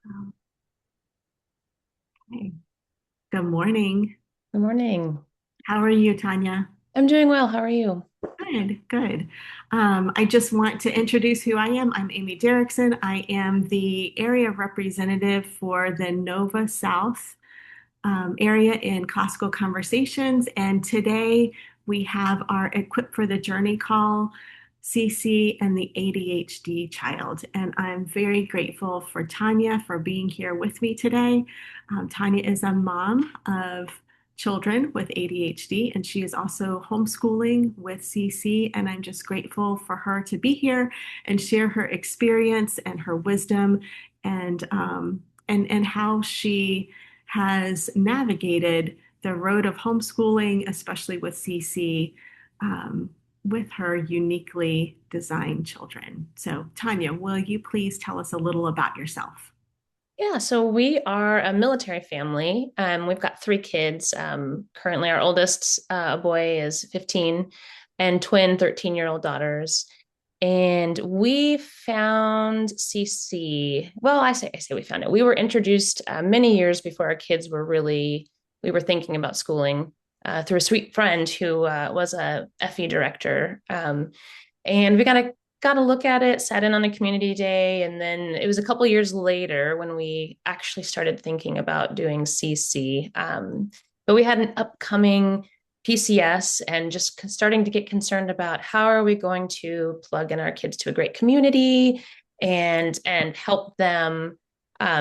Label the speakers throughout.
Speaker 1: Okay. Good morning.
Speaker 2: Good morning.
Speaker 1: How are you, Tonya?
Speaker 2: I'm doing well. How are you?
Speaker 1: Good, good. I just want to introduce who I am. I'm Amy Derrickson. I am the area representative for the Nova South area in Classical Conversations. And today we have our Equip for the Journey call, CC, and the ADHD child. And I'm very grateful for Tonya for being here with me today. Tonya is a mom of children with ADHD, and she is also homeschooling with CC. And I'm just grateful for her to be here and share her experience and her wisdom and how she has navigated the road of homeschooling, especially with CC, with her uniquely designed children. So, Tonya, will you please tell us a little about yourself?
Speaker 2: Yeah, so we are a military family. We've got three kids. Currently, our oldest boy is 15 and twin 13-year-old daughters. And we found CC. Well, I say we found it. We were introduced many years before our kids were we were thinking about schooling through a sweet friend who was a FE director. And we got to look at it, sat in on a community day, and then it was a couple years later when we actually started thinking about doing CC. But we had an upcoming PCS and just starting to get concerned about how are we going to plug in our kids to a great community and help them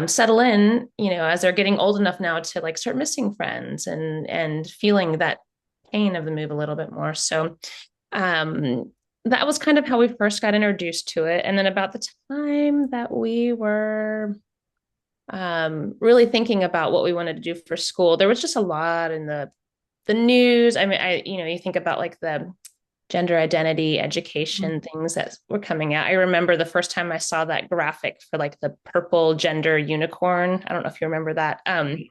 Speaker 2: settle in, as they're getting old enough now to like start missing friends and feeling that pain of the move a little bit more. So um, that was kind of how we first got introduced to it. And then about the time that we were really thinking about what we wanted to do for school, there was just a lot in the news. I mean, you think about like the gender identity education things that were coming out. I remember the first time I saw that graphic for like the purple gender unicorn. I don't know if you remember that.
Speaker 1: Mhm.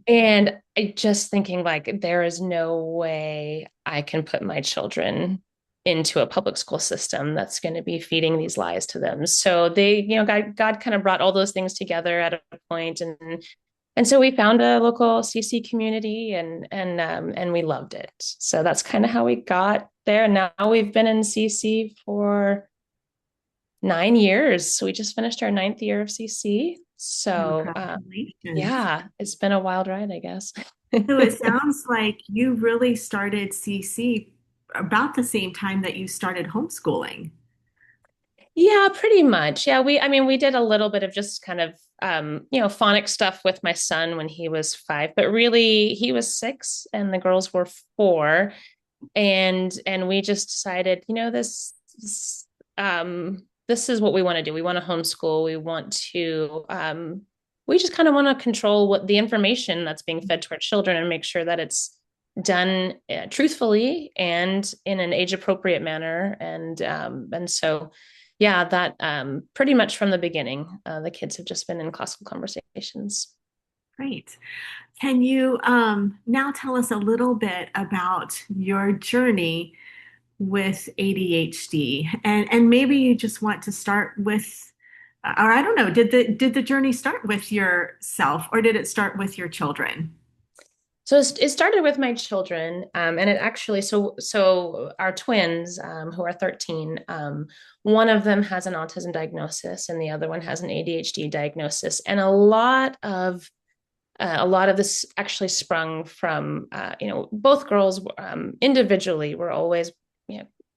Speaker 2: And I just thinking like there is no way I can put my children into a public school system that's going to be feeding these lies to them. So they, God kind of brought all those things together at a point, and so we found a local CC community and we loved it. So that's kind of how we got there. Now we've been in CC for 9 years. So we just finished our ninth year of CC. So
Speaker 1: Congratulations.
Speaker 2: yeah, it's been a wild ride, I guess.
Speaker 1: So it sounds like you really started CC about the same time that you started homeschooling.
Speaker 2: Yeah, pretty much. Yeah, I mean, we did a little bit of just kind of, phonics stuff with my son when he was 5, but really he was 6 and the girls were 4. And we just decided, this is what we want to do. We want to homeschool. We just kind of want to control what the information that's being fed to our children and make sure that it's done truthfully and in an age appropriate manner. And so, yeah, that pretty much from the beginning, the kids have just been in classical conversations.
Speaker 1: Great. Can you now tell us a little bit about your journey with ADHD? And maybe you just want to start with, or I don't know, did the journey start with yourself or did it start with your children?
Speaker 2: So it started with my children, and it actually so our twins, who are 13, one of them has an autism diagnosis, and the other one has an ADHD diagnosis, and a lot of this actually sprung from both girls individually were always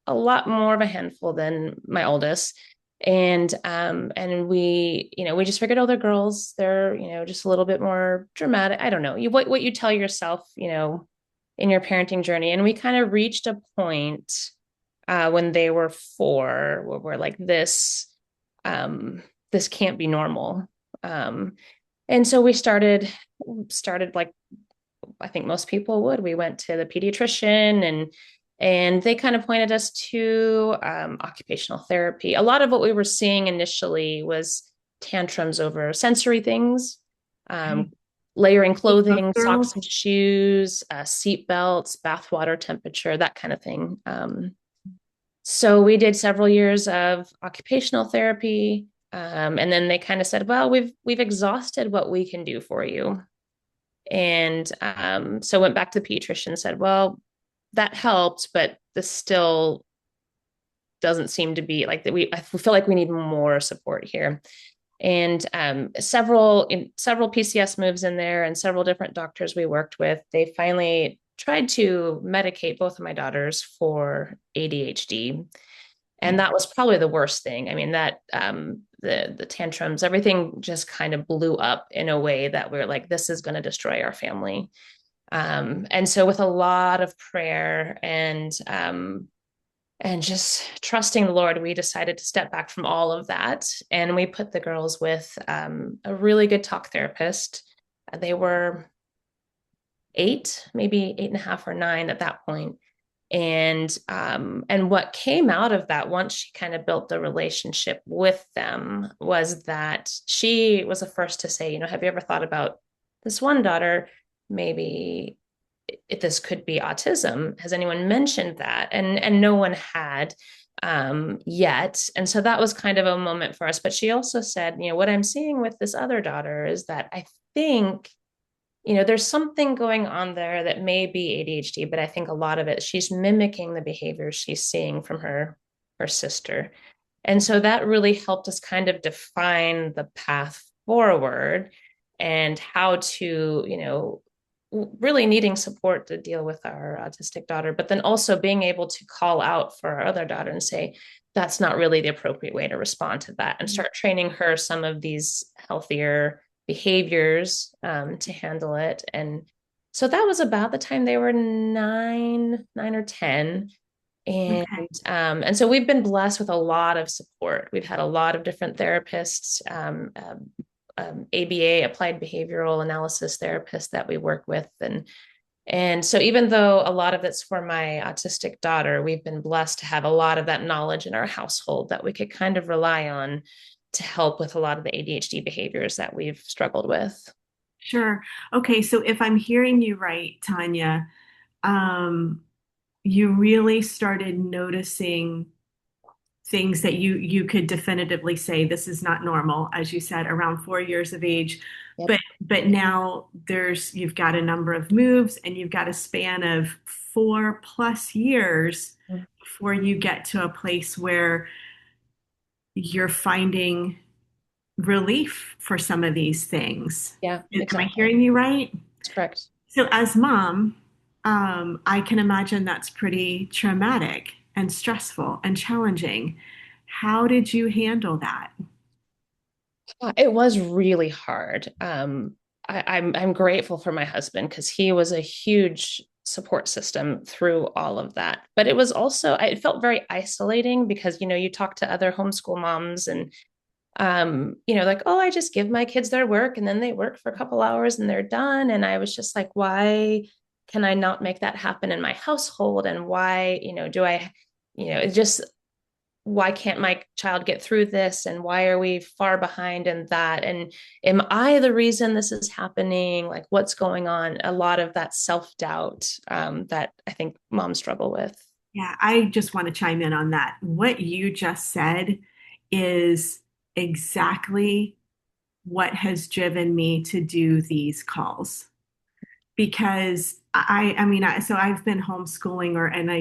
Speaker 2: a lot more of a handful than my oldest, and we just figured, oh, they're girls, they're just a little bit more dramatic. I don't know, what you tell yourself in your parenting journey. And we kind of reached a point when they were 4 where we're like, this can't be normal. And so we started like I think most people would. We went to the pediatrician and they kind of pointed us to occupational therapy. A lot of what we were seeing initially was tantrums over sensory things,
Speaker 1: Okay.
Speaker 2: um, layering
Speaker 1: Both
Speaker 2: clothing, socks
Speaker 1: girls?
Speaker 2: and shoes, seat belts, bathwater temperature, that kind of thing. So we did several years of occupational therapy. And then they kind of said, well, we've exhausted what we can do for you. And so went back to the pediatrician and said, well, that helped, but this still doesn't seem to be like that. I feel like we need more support here. And several PCS moves in there and several different doctors we worked with, they finally tried to medicate both of my daughters for ADHD. And that was probably the worst thing. I mean, that the tantrums, everything just kind of blew up in a way that we're like, this is going to destroy our family. And so with a lot of prayer and just trusting the Lord, we decided to step back from all of that. And we put the girls with a really good talk therapist. They were 8, maybe 8.5 or 9 at that point. And what came out of that once she kind of built the relationship with them was that she was the first to say, have you ever thought about this one daughter? Maybe if this could be autism. Has anyone mentioned that? And no one had yet. And so that was kind of a moment for us. But she also said, what I'm seeing with this other daughter is that I think there's something going on there that may be ADHD, but I think a lot of it, she's mimicking the behaviors she's seeing from her sister. And so that really helped us kind of define the path forward and how to, really needing support to deal with our autistic daughter, but then also being able to call out for our other daughter and say, that's not really the appropriate way to respond to that, and start training her some of these healthier behaviors to handle it. And so that was about the time they were 9 or 10. And
Speaker 1: Okay.
Speaker 2: so we've been blessed with a lot of support. We've had a lot of different therapists, ABA, applied behavioral analysis therapists that we work with, and so even though a lot of it's for my autistic daughter, we've been blessed to have a lot of that knowledge in our household that we could kind of rely on to help with a lot of the ADHD behaviors that we've struggled with.
Speaker 1: Sure. Okay, so if I'm hearing you right, Tonya, um, you really started noticing things that you could definitively say this is not normal, as you said, around 4 years of age.
Speaker 2: Yep.
Speaker 1: But now you've got a number of moves and you've got a span of 4+ years before you get to a place where you're finding relief for some of these things.
Speaker 2: Yeah,
Speaker 1: Am I
Speaker 2: exactly.
Speaker 1: hearing you right?
Speaker 2: That's correct.
Speaker 1: So as mom, I can imagine that's pretty traumatic and stressful and challenging. How did you handle that?
Speaker 2: It was really hard. I'm grateful for my husband because he was a huge support system through all of that. But it was also, it felt very isolating because you talk to other homeschool moms and like, oh, I just give my kids their work and then they work for a couple hours and they're done. And I was just like, why can I not make that happen in my household? And why, do I, it just, why can't my child get through this? And why are we far behind in that? And am I the reason this is happening? Like, what's going on? A lot of that self-doubt that I think moms struggle with.
Speaker 1: Yeah, I just want to chime in on that. What you just said is exactly what has driven me to do these calls. Because so I've been homeschooling and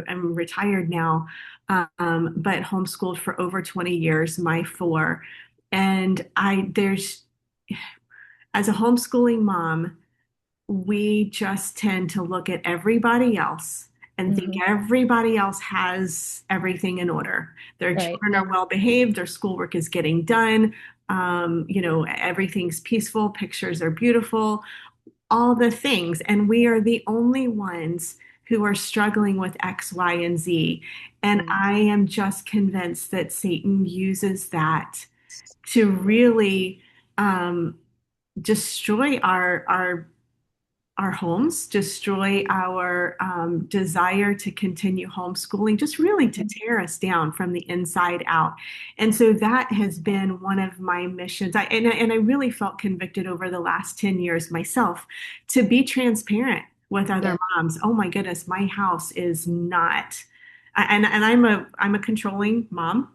Speaker 1: I'm retired now, but homeschooled for over 20 years, my four. And as a homeschooling mom, we just tend to look at everybody else and think
Speaker 2: Mm-hmm.
Speaker 1: everybody else has everything in order. Their
Speaker 2: Right.
Speaker 1: children are well behaved, their schoolwork is getting done, everything's peaceful, pictures are beautiful, all the things. And we are the only ones who are struggling with X, Y, and Z. And
Speaker 2: Mm-hmm.
Speaker 1: I am just convinced that Satan uses that to really um, destroy our homes, destroy our desire to continue homeschooling, just really to tear us down from the inside out. And so that has been one of my missions. And I really felt convicted over the last 10 years myself to be transparent with other
Speaker 2: Yeah.
Speaker 1: moms. Oh my goodness, my house is not. And I'm a controlling mom.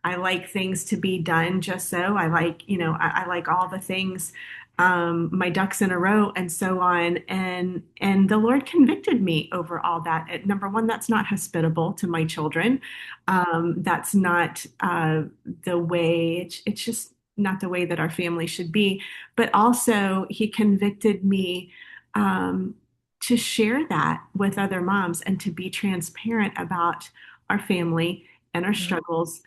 Speaker 1: I like things to be done just so. I like, I like all the things, my ducks in a row and so on. And the Lord convicted me over all that. Number one, that's not hospitable to my children. That's not the way, it's just not the way that our family should be. But also, He convicted me um, to share that with other moms and to be transparent about our family and our
Speaker 2: Mhm.
Speaker 1: struggles,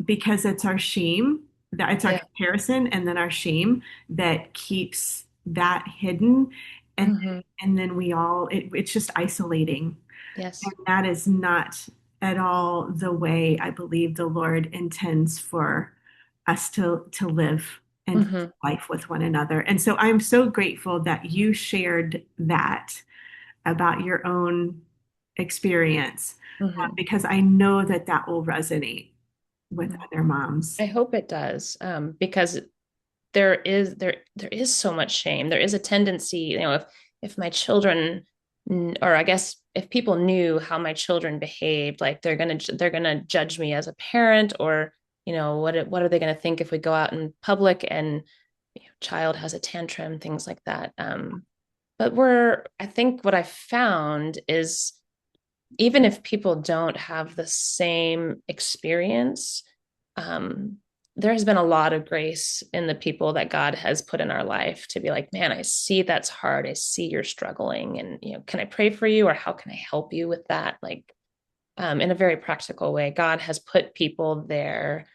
Speaker 1: because it's our shame, that it's our
Speaker 2: Yeah.
Speaker 1: comparison and then our shame that keeps that hidden. And
Speaker 2: Hmm.
Speaker 1: and then it's just isolating. And
Speaker 2: Yes.
Speaker 1: that is not at all the way I believe the Lord intends for us to live and to
Speaker 2: Hmm.
Speaker 1: do life with one another. And so I'm so grateful that you shared that about your own experience,
Speaker 2: Hmm.
Speaker 1: because I know that that will resonate with other moms.
Speaker 2: I hope it does, because there is so much shame. There is a tendency, if my children, or I guess if people knew how my children behaved, like they're gonna judge me as a parent, or what are they gonna think if we go out in public and child has a tantrum, things like that. But I think what I found is even if people don't have the same experience, um, there has been a lot of grace in the people that God has put in our life to be like, man, I see that's hard. I see you're struggling. And, can I pray for you, or how can I help you with that? Like, in a very practical way, God has put people there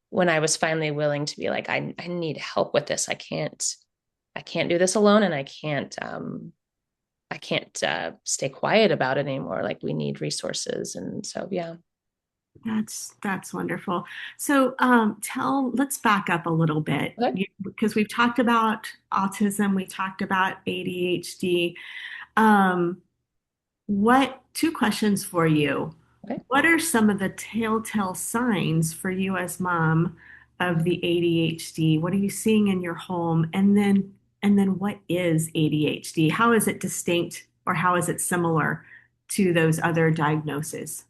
Speaker 2: when I was finally willing to be like, I need help with this. I can't do this alone. And I can't stay quiet about it anymore. Like, we need resources. And so, yeah.
Speaker 1: That's wonderful. So, let's back up a little bit,
Speaker 2: Okay.
Speaker 1: because we've talked about autism, we talked about ADHD. Um, two questions for you.
Speaker 2: Okay.
Speaker 1: What are some of the telltale signs for you as mom of the ADHD? What are you seeing in your home? And then what is ADHD? How is it distinct, or how is it similar to those other diagnoses?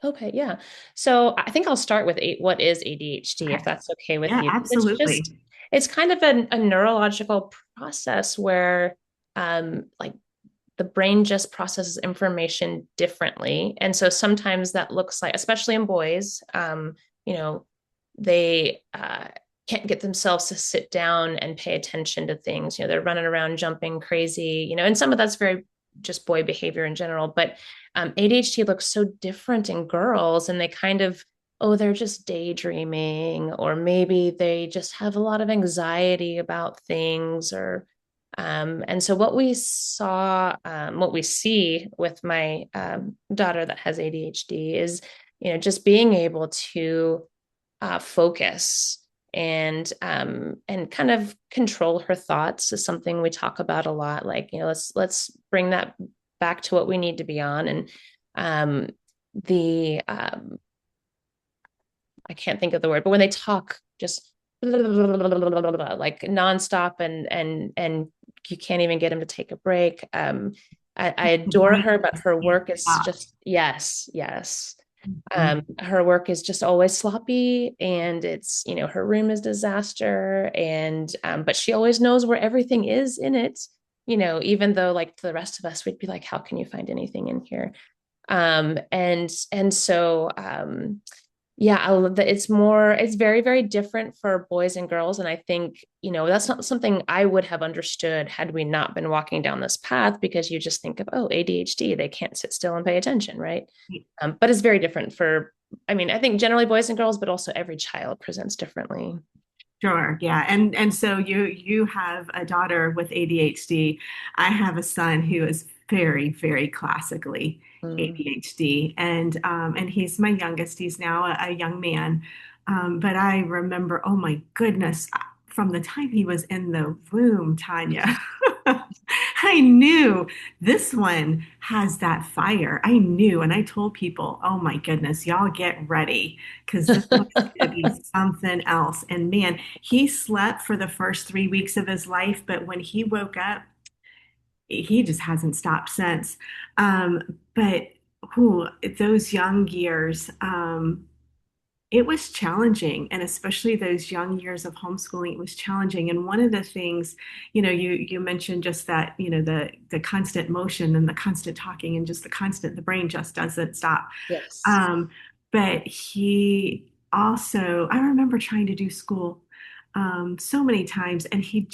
Speaker 2: Okay, yeah. So I think I'll start with what is ADHD, if
Speaker 1: Okay.
Speaker 2: that's okay with
Speaker 1: Yeah,
Speaker 2: you.
Speaker 1: absolutely.
Speaker 2: It's kind of a neurological process where, like, the brain just processes information differently. And so sometimes that looks like, especially in boys, you know, they can't get themselves to sit down and pay attention to things. They're running around, jumping crazy, and some of that's very just boy behavior in general. But ADHD looks so different in girls, and they kind of, oh, they're just daydreaming, or maybe they just have a lot of anxiety about things, or and so what we see with my daughter that has ADHD is, just being able to focus and kind of control her thoughts is something we talk about a lot. Like, let's bring that back to what we need to be on. And um, the I can't think of the word, but when they talk just like nonstop, and you can't even get them to take a break. I adore
Speaker 1: Right.
Speaker 2: her, but her work is
Speaker 1: Stop.
Speaker 2: just, yes, yes.
Speaker 1: Mhm.
Speaker 2: Her work is just always sloppy, and it's, her room is disaster. And but she always knows where everything is in it, even though, like, to the rest of us, we'd be like, how can you find anything in here? And so yeah, it's very, very different for boys and girls. And I think, that's not something I would have understood had we not been walking down this path, because you just think of, oh, ADHD, they can't sit still and pay attention, right? But it's very different I mean, I think generally boys and girls, but also every child presents differently.
Speaker 1: Sure, yeah. And so you have a daughter with ADHD. I have a son who is very, very classically
Speaker 2: Mm.
Speaker 1: ADHD, and he's my youngest. He's now a young man. But I remember, oh my goodness, from the time he was in the womb, Tanya, I knew this one has that fire. I knew, and I told people, oh my goodness, y'all get ready, because this one's going to be something else. And man, he slept for the first 3 weeks of his life, but when he woke up, he just hasn't stopped since. But those young years, It was challenging, and especially those young years of homeschooling, it was challenging. And one of the things, you mentioned just that, the constant motion and the constant talking and just the brain just doesn't stop.
Speaker 2: Yes.
Speaker 1: Um, but he also, I remember trying to do school so many times, and he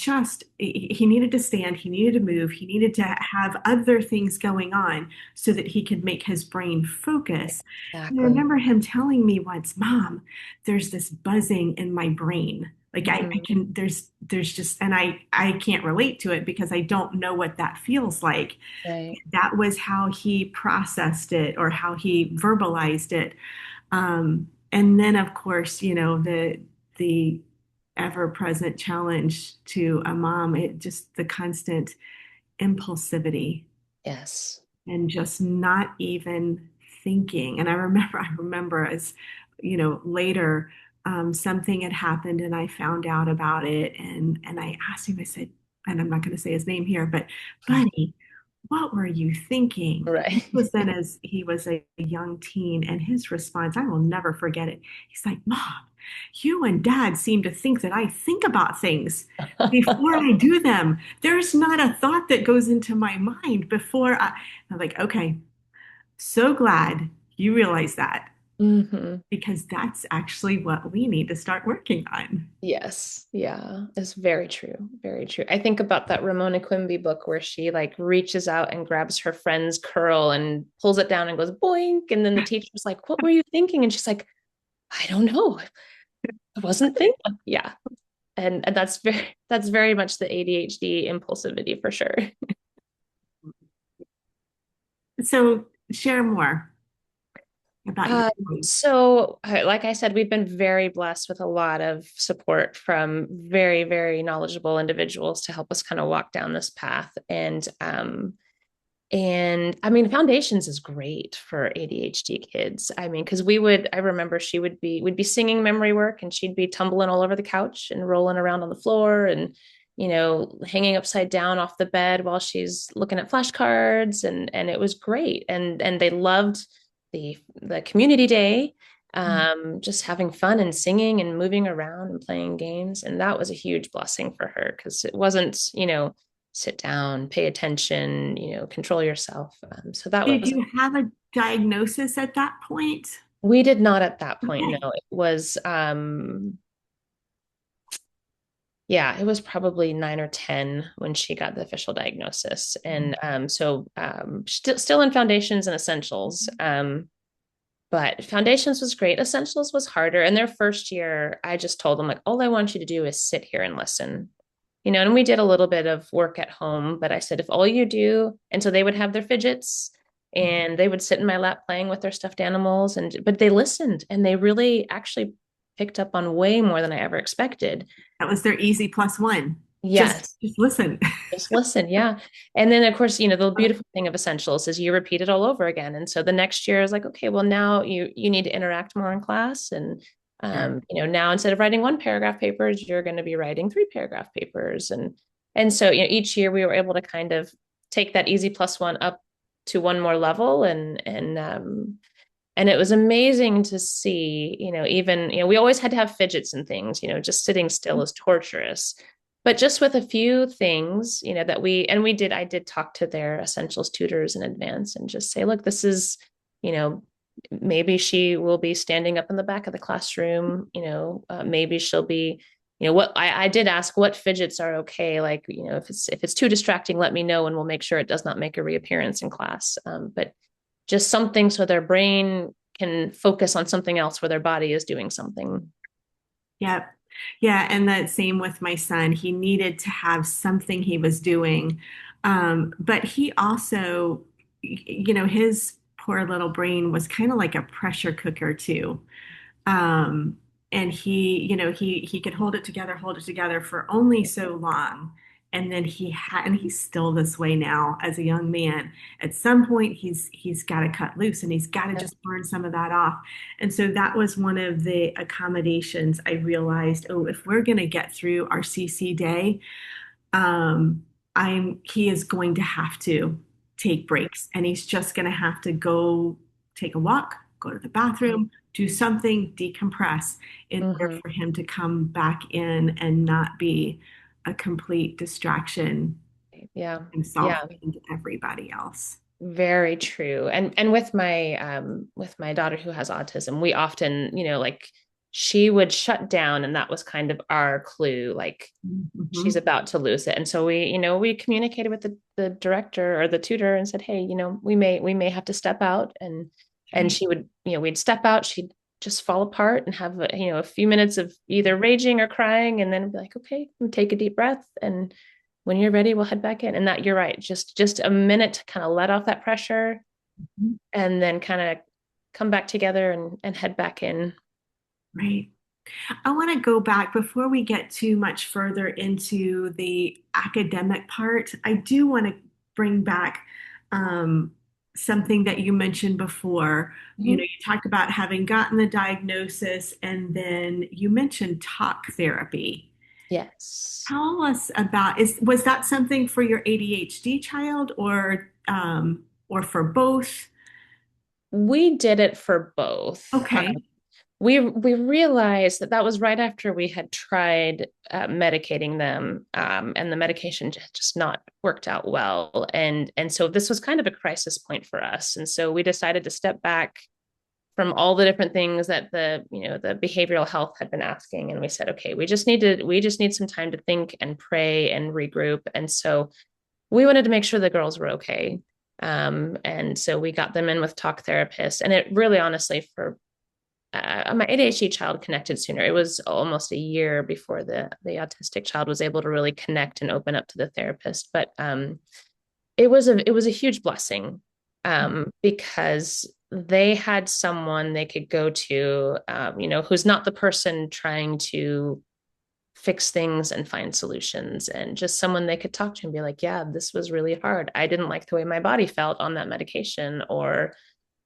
Speaker 1: needed to stand, he needed to move, he needed to have other things going on so that he could make his brain focus. And I
Speaker 2: Exactly.
Speaker 1: remember him telling me once, Mom, there's this buzzing in my brain. Like I
Speaker 2: Mhm.
Speaker 1: can, there's just, and I can't relate to it because I don't know what that feels like.
Speaker 2: Right.
Speaker 1: That was how he processed it or how he verbalized it. And then, of course, the ever-present challenge to a mom, it just the constant impulsivity
Speaker 2: Yes.
Speaker 1: and just not even thinking. And I remember as, later, something had happened and I found out about it, and I asked him, I said, and I'm not going to say his name here, but buddy, what were you thinking? This
Speaker 2: Right.
Speaker 1: was then as he was a young teen, and his response, I will never forget it. He's like, Mom, you and Dad seem to think that I think about things before I do them. There's not a thought that goes into my mind I'm like, okay, so glad you realize that
Speaker 2: hmm
Speaker 1: because that's actually what we need to start working on.
Speaker 2: Yes. Yeah. It's very true. Very true. I think about that Ramona Quimby book where she like reaches out and grabs her friend's curl and pulls it down and goes boink. And then the teacher's like, what were you thinking? And she's like, I don't know. I wasn't thinking. Yeah. And that's very much the ADHD impulsivity for sure.
Speaker 1: So share more about your
Speaker 2: Uh,
Speaker 1: point.
Speaker 2: like I said, we've been very blessed with a lot of support from very, very knowledgeable individuals to help us kind of walk down this path. And I mean, Foundations is great for ADHD kids. I mean, because I remember we'd be singing memory work and she'd be tumbling all over the couch and rolling around on the floor and, hanging upside down off the bed while she's looking at flashcards. And it was great. And they loved the community day, just having fun and singing and moving around and playing games. And that was a huge blessing for her because it wasn't, sit down, pay attention, control yourself. So that
Speaker 1: Did
Speaker 2: was,
Speaker 1: you have a diagnosis at that point?
Speaker 2: we did not at that point.
Speaker 1: Okay.
Speaker 2: No, it was, yeah, it was probably 9 or 10 when she got the official diagnosis. And still in Foundations and Essentials. But Foundations was great. Essentials was harder. In their first year, I just told them, like, all I want you to do is sit here and listen. And we did a little bit of work at home, but I said, if all you do, and so they would have their fidgets and they would sit in my lap playing with their stuffed animals. But they listened and they really actually picked up on way more than I ever expected.
Speaker 1: That was their easy plus one. Just,
Speaker 2: Yes.
Speaker 1: just listen.
Speaker 2: Just listen, yeah. And then of course, the beautiful thing of Essentials is you repeat it all over again. And so the next year is like, okay, well now you need to interact more in class. And
Speaker 1: Sure.
Speaker 2: now instead of writing one paragraph papers, you're going to be writing 3 paragraph papers. And so, each year we were able to kind of take that easy plus one up to one more level. And it was amazing to see, even, we always had to have fidgets and things, just sitting still is torturous. But just with a few things, I did talk to their essentials tutors in advance and just say, look, this is, you know, maybe she will be standing up in the back of the classroom, maybe she'll be, what I did ask what fidgets are okay. Like, if it's too distracting, let me know and we'll make sure it does not make a reappearance in class. But just something so their brain can focus on something else where their body is doing something.
Speaker 1: Yep. Yeah, and that same with my son. He needed to have something he was doing. But he also, his poor little brain was kind of like a pressure cooker too. Um, and he could hold it together for only so long. And then and he's still this way now as a young man. At some point, he's got to cut loose and he's got to just burn some of that off. And so that was one of the accommodations I realized, oh, if we're going to get through our CC day, um, he is going to have to take breaks and he's just going to have to go take a walk, go to the bathroom, do something, decompress in order
Speaker 2: Hmm.
Speaker 1: for him to come back in and not be a complete distraction
Speaker 2: Yeah.
Speaker 1: himself
Speaker 2: Yeah.
Speaker 1: and everybody else.
Speaker 2: Very true. And with my daughter who has autism, we often, like she would shut down and that was kind of our clue, like she's
Speaker 1: Mhm.
Speaker 2: about to lose it. And so we communicated with the director or the tutor and said, hey, we may have to step out and
Speaker 1: Right.
Speaker 2: she would, we'd step out, she'd just fall apart and have a few minutes of either raging or crying and then be like, okay, take a deep breath and when you're ready, we'll head back in. And that you're right, just a minute to kind of let off that pressure
Speaker 1: Mhm.
Speaker 2: and then kind of come back together and head back in.
Speaker 1: Right. I want to go back before we get too much further into the academic part. I do want to bring back um, something that you mentioned before.
Speaker 2: Mhm.
Speaker 1: You talked about having gotten the diagnosis, and then you mentioned talk therapy.
Speaker 2: Yes.
Speaker 1: Tell us about was that something for your ADHD child or for both?
Speaker 2: We did it for both.
Speaker 1: Okay.
Speaker 2: We realized that that was right after we had tried medicating them, and the medication just not worked out well, and so this was kind of a crisis point for us, and so we decided to step back from all the different things that the behavioral health had been asking, and we said, okay, we just need some time to think and pray and regroup, and so we wanted to make sure the girls were okay. And so we got them in with talk therapists, and it really honestly for my ADHD child connected sooner. It was almost a year before the autistic child was able to really connect and open up to the therapist. But it was a huge blessing because they had someone they could go to, who's not the person trying to fix things and find solutions, and just someone they could talk to and be like, yeah, this was really hard. I didn't like the way my body felt on that medication, or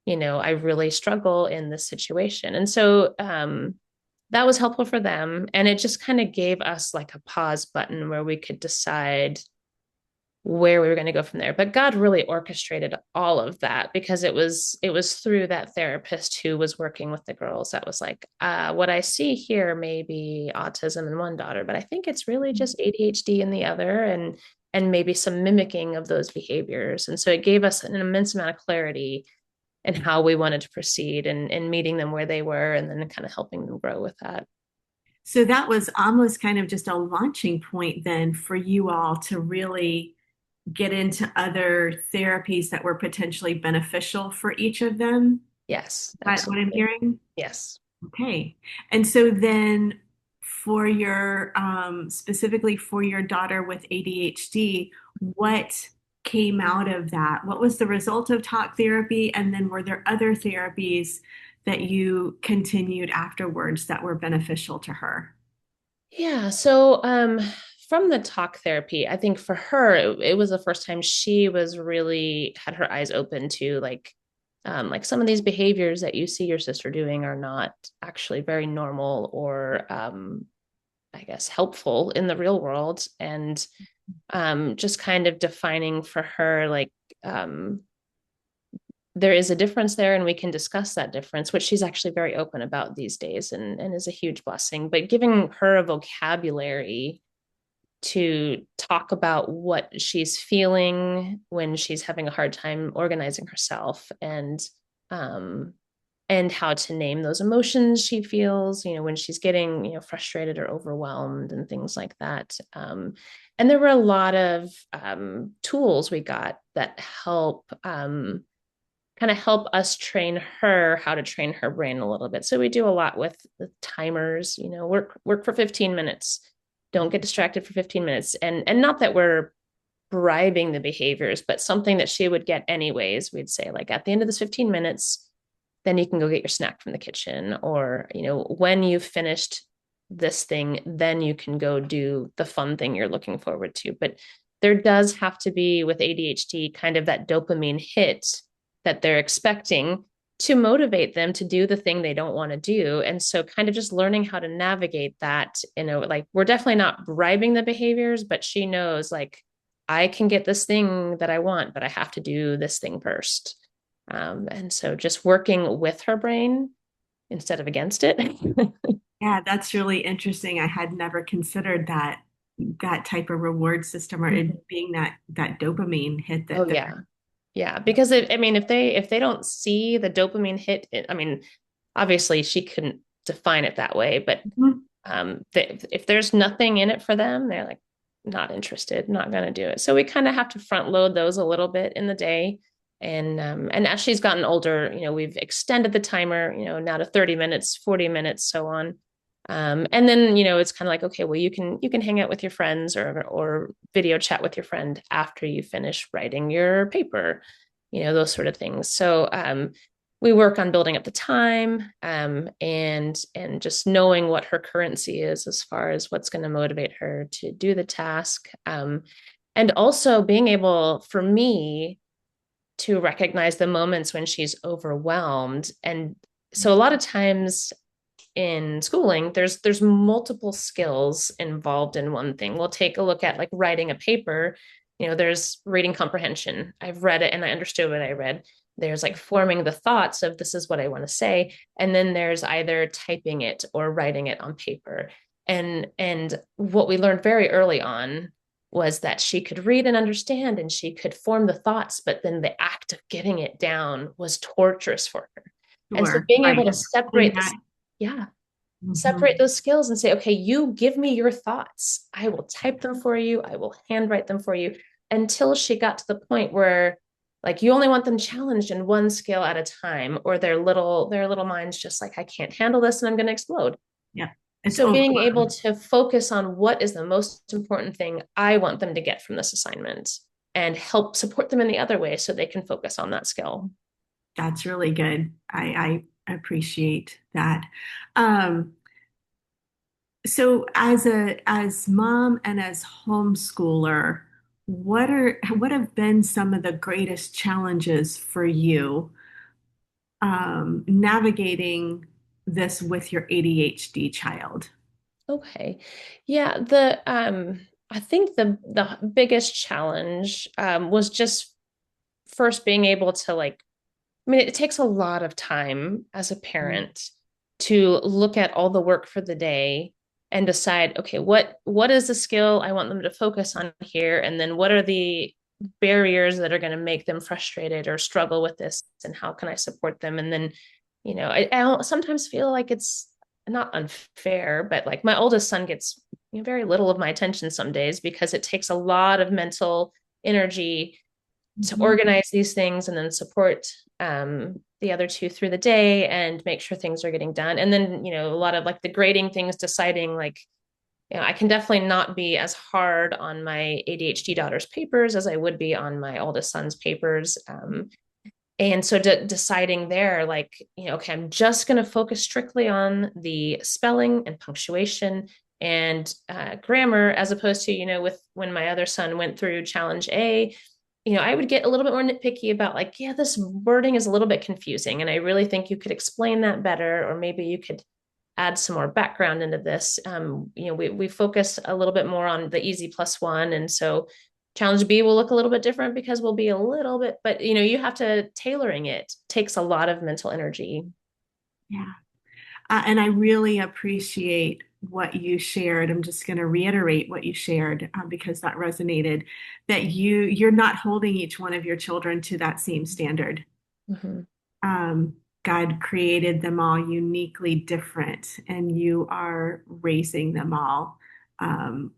Speaker 2: I really struggle in this situation. And so that was helpful for them. And it just kind of gave us like a pause button where we could decide where we were going to go from there. But God really orchestrated all of that because it was through that therapist who was working with the girls that was like, what I see here may be autism in one daughter, but I think it's really just ADHD in the other, and maybe some mimicking of those behaviors. And so it gave us an immense amount of clarity and how we wanted to proceed and meeting them where they were and then kind of helping them grow with that.
Speaker 1: So that was almost kind of just a launching point then for you all to really get into other therapies that were potentially beneficial for each of them.
Speaker 2: Yes,
Speaker 1: Is that what I'm
Speaker 2: absolutely.
Speaker 1: hearing?
Speaker 2: Yes.
Speaker 1: Okay. And so then for your specifically for your daughter with ADHD, what came out of that? What was the result of talk therapy? And then were there other therapies that you continued afterwards that were beneficial to her?
Speaker 2: Yeah. So from the talk therapy, I think for her, it was the first time she was really had her eyes open to like some of these behaviors that you see your sister doing are not actually very normal or I guess helpful in the real world. And just kind of defining for her like um there is a difference there and we can discuss that difference, which she's actually very open about these days and is a huge blessing, but giving her a vocabulary to talk about what she's feeling when she's having a hard time organizing herself, um and how to name those emotions she feels, when she's getting, frustrated or overwhelmed and things like that. And there were a lot of tools we got that kind of help us train her how to train her brain a little bit. So we do a lot with the timers, work for 15 minutes. Don't get distracted for 15 minutes. And not that we're bribing the behaviors, but something that she would get anyways. We'd say like at the end of this 15 minutes, then you can go get your snack from the kitchen, or, when you've finished this thing, then you can go do the fun thing you're looking forward to. But there does have to be with ADHD kind of that dopamine hit that they're expecting to motivate them to do the thing they don't want to do. And so kind of just learning how to navigate that, like we're definitely not bribing the behaviors, but she knows like I can get this thing that I want, but I have to do this thing first. And so just working with her brain instead of against it.
Speaker 1: Yeah, that's really interesting. I had never considered that type of reward system or it being that dopamine hit
Speaker 2: Oh
Speaker 1: that they're.
Speaker 2: yeah. Yeah, because I mean, if they don't see the dopamine hit, I mean, obviously she couldn't define it that way, but
Speaker 1: Mhm.
Speaker 2: if there's nothing in it for them, they're like not interested, not going to do it. So we kind of have to front load those a little bit in the day. And as she's gotten older, we've extended the timer, now to 30 minutes, 40 minutes, so on. And then, it's kind of like, okay, well, you can hang out with your friends or video chat with your friend after you finish writing your paper, those sort of things. So we work on building up the time, and just knowing what her currency is as far as what's going to motivate her to do the task. And also being able for me to recognize the moments when she's overwhelmed. And so a lot of times in schooling, there's multiple skills involved in one thing. We'll take a look at like writing a paper. There's reading comprehension. I've read it and I understood what I read. There's like forming the thoughts of this is what I want to say. And then there's either typing it or writing it on paper. And what we learned very early on was that she could read and understand and she could form the thoughts, but then the act of getting it down was torturous for her. And so
Speaker 1: Sure,
Speaker 2: being able
Speaker 1: right.
Speaker 2: to
Speaker 1: Doing
Speaker 2: separate
Speaker 1: that.
Speaker 2: this, yeah, separate
Speaker 1: Mhm.
Speaker 2: those skills and say, okay, you give me your thoughts. I will type them for you. I will handwrite them for you, until she got to the point where like you only want them challenged in one skill at a time, or their little minds just like, I can't handle this and I'm going to explode.
Speaker 1: Yeah, it's
Speaker 2: So being able
Speaker 1: overwhelmed.
Speaker 2: to focus on what is the most important thing I want them to get from this assignment and help support them in the other way so they can focus on that skill.
Speaker 1: That's really good. I appreciate that. Um, so as mom and as homeschooler, what have been some of the greatest challenges for you navigating this with your ADHD child?
Speaker 2: Okay. Yeah, the I think the biggest challenge was just first being able to like, I mean, it takes a lot of time as a parent to look at all the work for the day and decide, okay, what is the skill I want them to focus on here, and then what are the barriers that are going to make them frustrated or struggle with this, and how can I support them? And then, I sometimes feel like it's not unfair, but like my oldest son gets very little of my attention some days because it takes a lot of mental energy to
Speaker 1: Mhm.
Speaker 2: organize these things and then support the other two through the day and make sure things are getting done. And then, a lot of like the grading things, deciding like, I can definitely not be as hard on my ADHD daughter's papers as I would be on my oldest son's papers. And so deciding there, like, okay, I'm just going to focus strictly on the spelling and punctuation and grammar, as opposed to, with when my other son went through challenge A, I would get a little bit more nitpicky about like, yeah, this wording is a little bit confusing. And I really think you could explain that better, or maybe you could add some more background into this. We focus a little bit more on the easy plus one. And so challenge B will look a little bit different because we'll be a little bit, but you have to tailoring it takes a lot of mental energy.
Speaker 1: Yeah. And I really appreciate what you shared. I'm just going to reiterate what you shared because that resonated, that you're not holding each one of your children to that same standard.
Speaker 2: Mm-hmm.
Speaker 1: God created them all uniquely different, and you are raising them all um,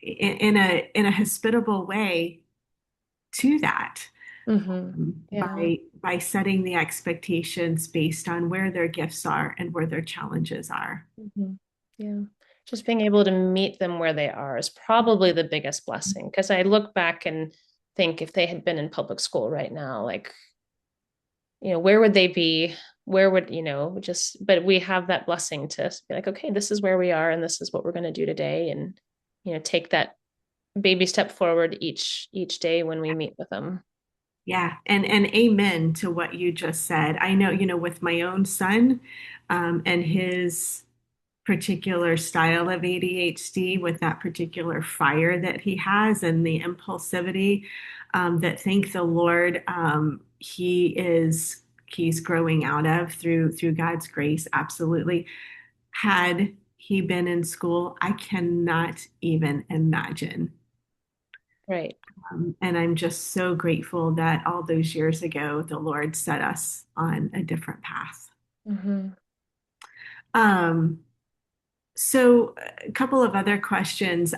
Speaker 1: in a hospitable way to that
Speaker 2: Mm-hmm. Yeah.
Speaker 1: by setting the expectations based on where their gifts are and where their challenges are.
Speaker 2: Mm-hmm. Yeah. Just being able to meet them where they are is probably the biggest blessing. Because I look back and think if they had been in public school right now, like, where would they be? Where would, just, but we have that blessing to be like, okay, this is where we are and this is what we're going to do today. And, take that baby step forward each day when we meet with them.
Speaker 1: Yeah, and amen to what you just said. I know, with my own son, and his particular style of ADHD, with that particular fire that he has and the impulsivity, that thank the Lord, he is he's growing out of through God's grace. Absolutely. Had he been in school, I cannot even imagine.
Speaker 2: Right.
Speaker 1: And I'm just so grateful that all those years ago, the Lord set us on a different path.
Speaker 2: Mm-hmm.
Speaker 1: Um, so, a couple of other questions.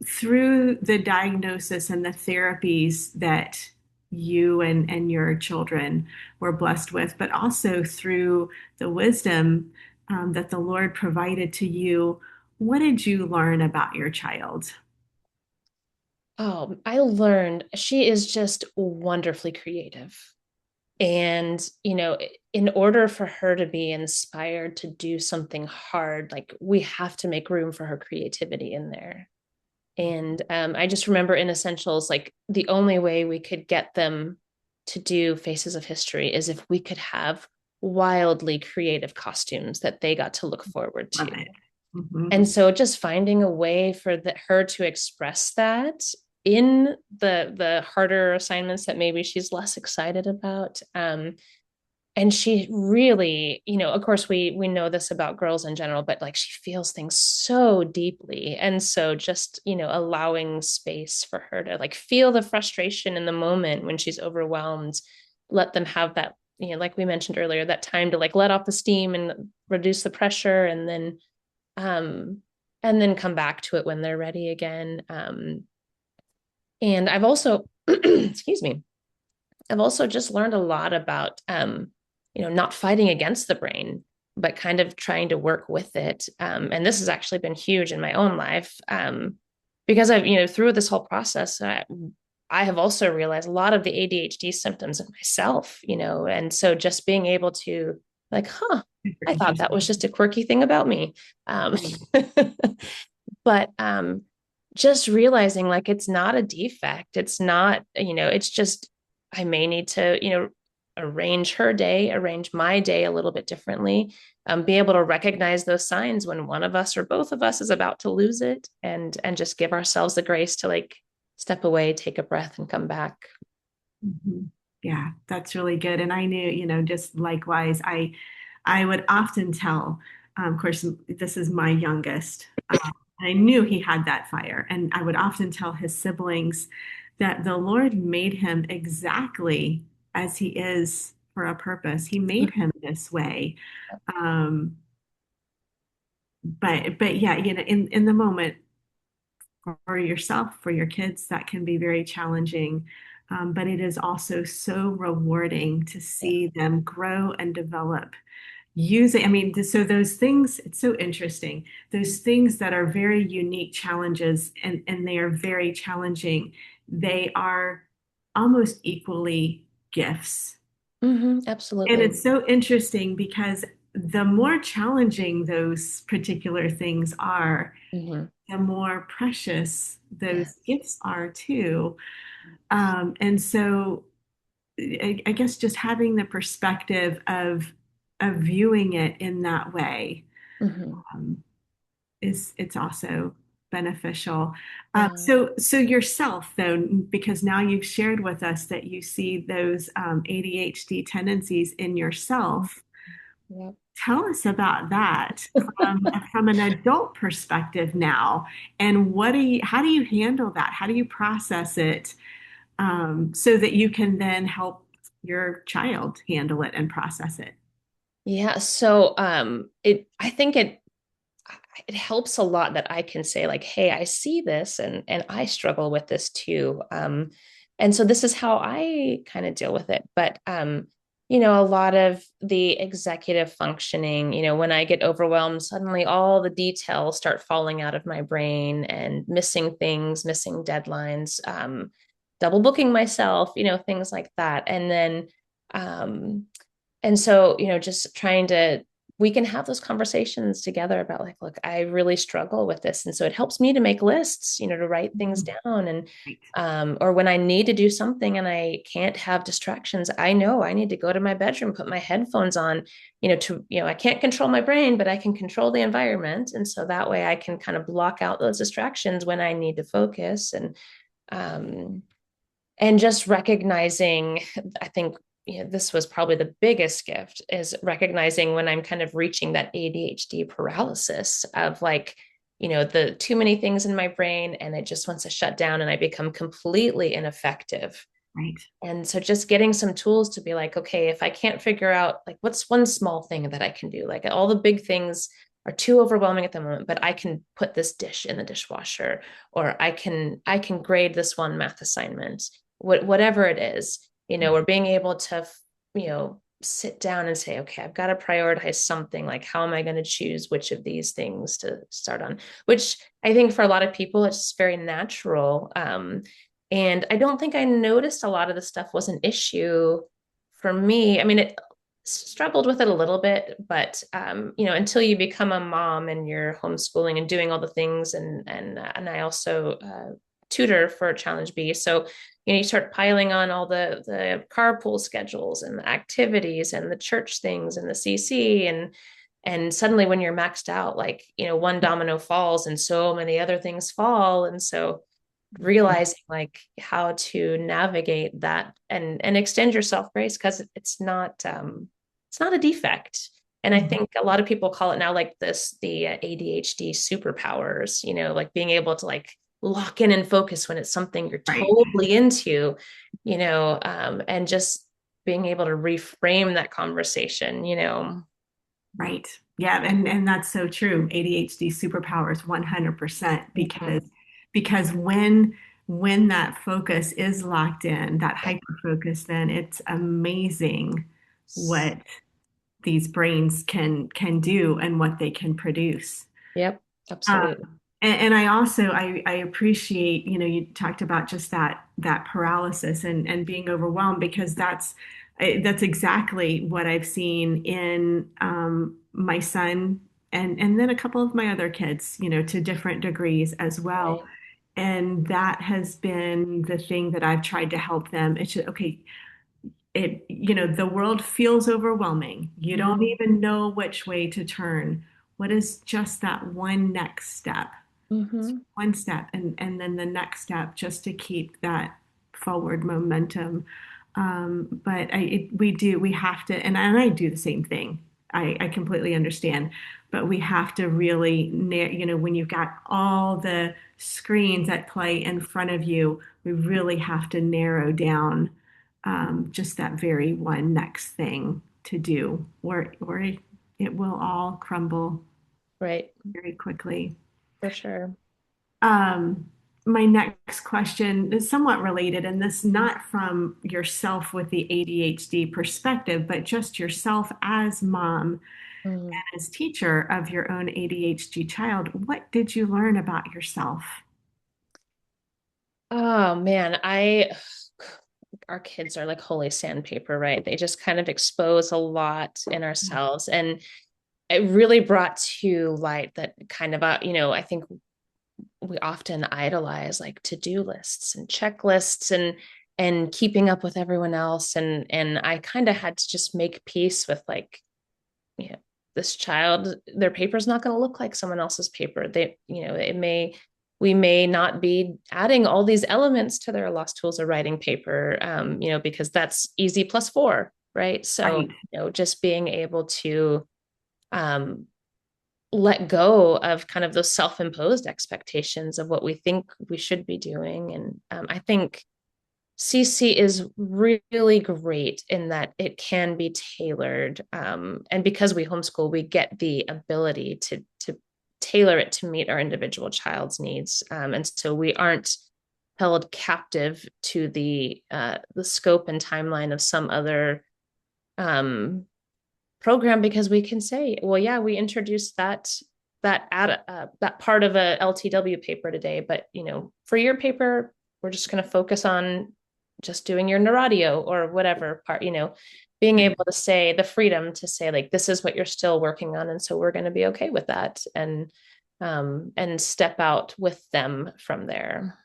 Speaker 1: Through the diagnosis and the therapies that you and your children were blessed with, but also through the wisdom that the Lord provided to you, what did you learn about your child?
Speaker 2: Oh, I learned she is just wonderfully creative. And, in order for her to be inspired to do something hard, like we have to make room for her creativity in there. And I just remember in Essentials, like the only way we could get them to do Faces of History is if we could have wildly creative costumes that they got to look forward
Speaker 1: Love
Speaker 2: to.
Speaker 1: it. Hmm.
Speaker 2: And so just finding a way for her to express that in the harder assignments that maybe she's less excited about. And she really, of course we know this about girls in general, but like she feels things so deeply. And so just, allowing space for her to like feel the frustration in the moment when she's overwhelmed, let them have that, like we mentioned earlier, that time to like let off the steam and reduce the pressure, um and then come back to it when they're ready again. And I've also excuse me, I've also just learned a lot about, not fighting against the brain, but kind of trying to work with it. And this has actually been huge in my own life, because I've, through this whole process, I have also realized a lot of the ADHD symptoms of myself, and so just being able to like,
Speaker 1: Super
Speaker 2: I thought that was
Speaker 1: interesting.
Speaker 2: just a quirky thing about me.
Speaker 1: Right.
Speaker 2: But just realizing like it's not a defect. It's not, it's just I may need to, arrange her day, arrange my day a little bit differently, be able to recognize those signs when one of us or both of us is about to lose it, and just give ourselves the grace to like step away, take a breath, and come back.
Speaker 1: Mhm. Yeah, that's really good. And I knew, just likewise, I would often tell, of course, this is my youngest. I knew he had that fire, and I would often tell his siblings that the Lord made him exactly as he is for a purpose. He made him this way. Um, but yeah, in the moment, for yourself, for your kids, that can be very challenging. But it is also so rewarding to
Speaker 2: Yeah.
Speaker 1: see them grow and develop using, I mean, so those things, it's so interesting. Those things that are very unique challenges and they are very challenging, they are almost equally gifts. And
Speaker 2: Absolutely.
Speaker 1: it's so interesting because the more challenging those particular things are,
Speaker 2: Hmm.
Speaker 1: the more precious
Speaker 2: Yeah.
Speaker 1: those gifts are too. And so I guess just having the perspective of viewing it in that way
Speaker 2: Hmm.
Speaker 1: um, is it's also beneficial.
Speaker 2: Yeah.
Speaker 1: So yourself though, because now you've shared with us that you see those ADHD tendencies in yourself.
Speaker 2: Yeah.
Speaker 1: Tell us about that from an adult perspective now, and how do you handle that? How do you process it so that you can then help your child handle it and process it?
Speaker 2: Yeah. So I think it helps a lot that I can say like, hey, I see this and I struggle with this too. And so this is how I kind of deal with it. But a lot of the executive functioning, when I get overwhelmed, suddenly all the details start falling out of my brain and missing things, missing deadlines, double booking myself, things like that. Um, and so, just trying to, we can have those conversations together about like, look, I really struggle with this. And so it helps me to make lists, to write things
Speaker 1: Mhm.
Speaker 2: down. And,
Speaker 1: Right.
Speaker 2: or when I need to do something and I can't have distractions, I know I need to go to my bedroom, put my headphones on, I can't control my brain, but I can control the environment. And so that way I can kind of block out those distractions when I need to focus. Um, and just recognizing, I think, this was probably the biggest gift is recognizing when I'm kind of reaching that ADHD paralysis of like, the too many things in my brain and it just wants to shut down and I become completely ineffective.
Speaker 1: Right.
Speaker 2: And so just getting some tools to be like, okay, if I can't figure out like what's one small thing that I can do, like all the big things are too overwhelming at the moment, but I can put this dish in the dishwasher, or I can grade this one math assignment, whatever it is, or being able to, sit down and say, okay, I've got to prioritize something. Like, how am I going to choose which of these things to start on? Which I think for a lot of people, it's just very natural. And I don't think I noticed a lot of the stuff was an issue for me. I mean, it struggled with it a little bit, but until you become a mom and you're homeschooling and doing all the things, and I also tutor for Challenge B, so you start piling on all the carpool schedules and the activities and the church things and the CC and suddenly when you're maxed out, like one domino falls and so many other things fall, and so realizing like how to navigate that and extend yourself grace because it's not a defect. And I think a lot of people call it now like the ADHD superpowers, like being able to like lock in and focus when it's something you're
Speaker 1: Right.
Speaker 2: totally into, and just being able to reframe that conversation.
Speaker 1: Right. Yeah, and that's so true. ADHD superpowers 100%
Speaker 2: Mhm.
Speaker 1: because when that focus is locked in, that hyper focus, then it's amazing what these brains can do and what they can produce.
Speaker 2: Yep,
Speaker 1: Um,
Speaker 2: absolutely.
Speaker 1: and I also I appreciate, you talked about just that paralysis and being overwhelmed because that's exactly what I've seen in my son and then a couple of my other kids, to different degrees as well.
Speaker 2: Right.
Speaker 1: And that has been the thing that I've tried to help them. It's just, okay, the world feels overwhelming. You don't
Speaker 2: Mhm.
Speaker 1: even know which way to turn. What is just that one next step?
Speaker 2: Mhm.
Speaker 1: One step and then the next step just to keep that forward momentum. But we have to, and I do the same thing. I completely understand, but we have to really, when you've got all the screens at play in front of you, we really have to narrow down just that very one next thing to do, or it will all crumble
Speaker 2: Right.
Speaker 1: very quickly.
Speaker 2: For sure.
Speaker 1: Um, my next question is somewhat related, and this not from yourself with the ADHD perspective, but just yourself as mom,
Speaker 2: Mm.
Speaker 1: as teacher of your own ADHD child. What did you learn about yourself?
Speaker 2: Oh man, our kids are like holy sandpaper, right? They just kind of expose a lot in ourselves. And it really brought to light that kind of, I think we often idolize like to-do lists and checklists and keeping up with everyone else. And I kind of had to just make peace with like, yeah, this child, their paper's not going to look like someone else's paper. We may not be adding all these elements to their lost tools of writing paper, because that's easy plus four, right? So,
Speaker 1: Right.
Speaker 2: just being able to um, let go of kind of those self-imposed expectations of what we think we should be doing. And I think CC is really great in that it can be tailored. And because we homeschool, we get the ability to tailor it to meet our individual child's needs. And so we aren't held captive to the scope and timeline of some other um, program because we can say, well, yeah, we introduced that part of a LTW paper today, but for your paper, we're just going to focus on just doing your neurodio or whatever part, being
Speaker 1: Right.
Speaker 2: able to say the freedom to say like this is what you're still working on, and so we're going to be okay with that and step out with them from there.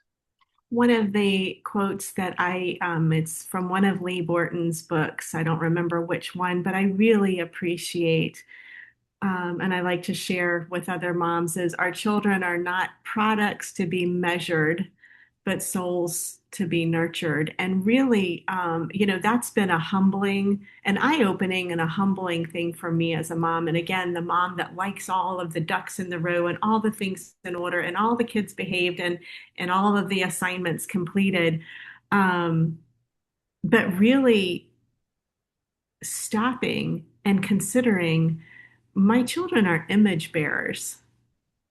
Speaker 1: One of the quotes that it's from one of Lee Borton's books. I don't remember which one, but I really appreciate, and I like to share with other moms is our children are not products to be measured, but souls to be nurtured. And really, that's been a humbling, an eye-opening and a humbling thing for me as a mom. And again, the mom that likes all of the ducks in the row and all the things in order and all the kids behaved and all of the assignments completed. Um, but really stopping and considering my children are image bearers,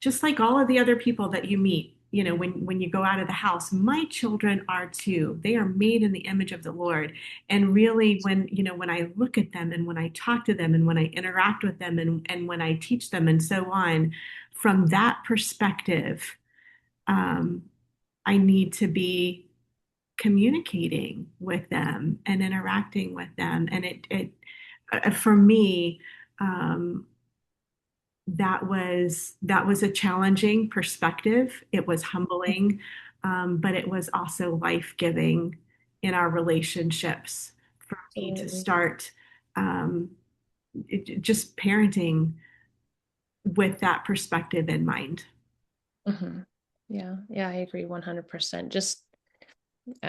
Speaker 1: just like all of the other people that you meet. When you go out of the house, my children are too. They are made in the image of the Lord. And really, when I look at them and when I talk to them and when I interact with them and when I teach them and so on, from that perspective, um, I need to be communicating with them and interacting with them. And for me, um, that was a challenging perspective. It was humbling, but it was also life-giving in our relationships for me to
Speaker 2: Absolutely.
Speaker 1: start just parenting with that perspective in mind.
Speaker 2: Hmm. Yeah, yeah, I agree 100%. Just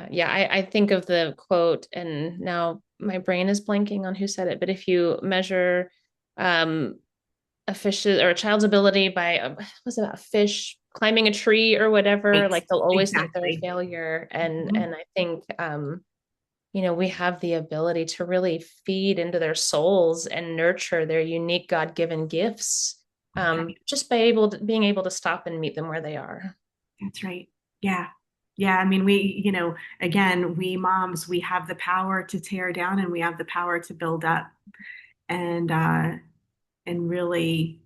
Speaker 2: yeah, I think of the quote, and now my brain is blanking on who said it, but if you measure um, a fish or a child's ability by was it about a fish climbing a tree or whatever,
Speaker 1: Right.
Speaker 2: like they'll always think they're a
Speaker 1: Exactly.
Speaker 2: failure. And
Speaker 1: Mhm.
Speaker 2: and I think we have the ability to really feed into their souls and nurture their unique God-given gifts,
Speaker 1: That's right.
Speaker 2: just by being able to stop and meet them where they are.
Speaker 1: That's right. Yeah. Yeah. I mean, again, we moms, we have the power to tear down and we have the power to build up. And really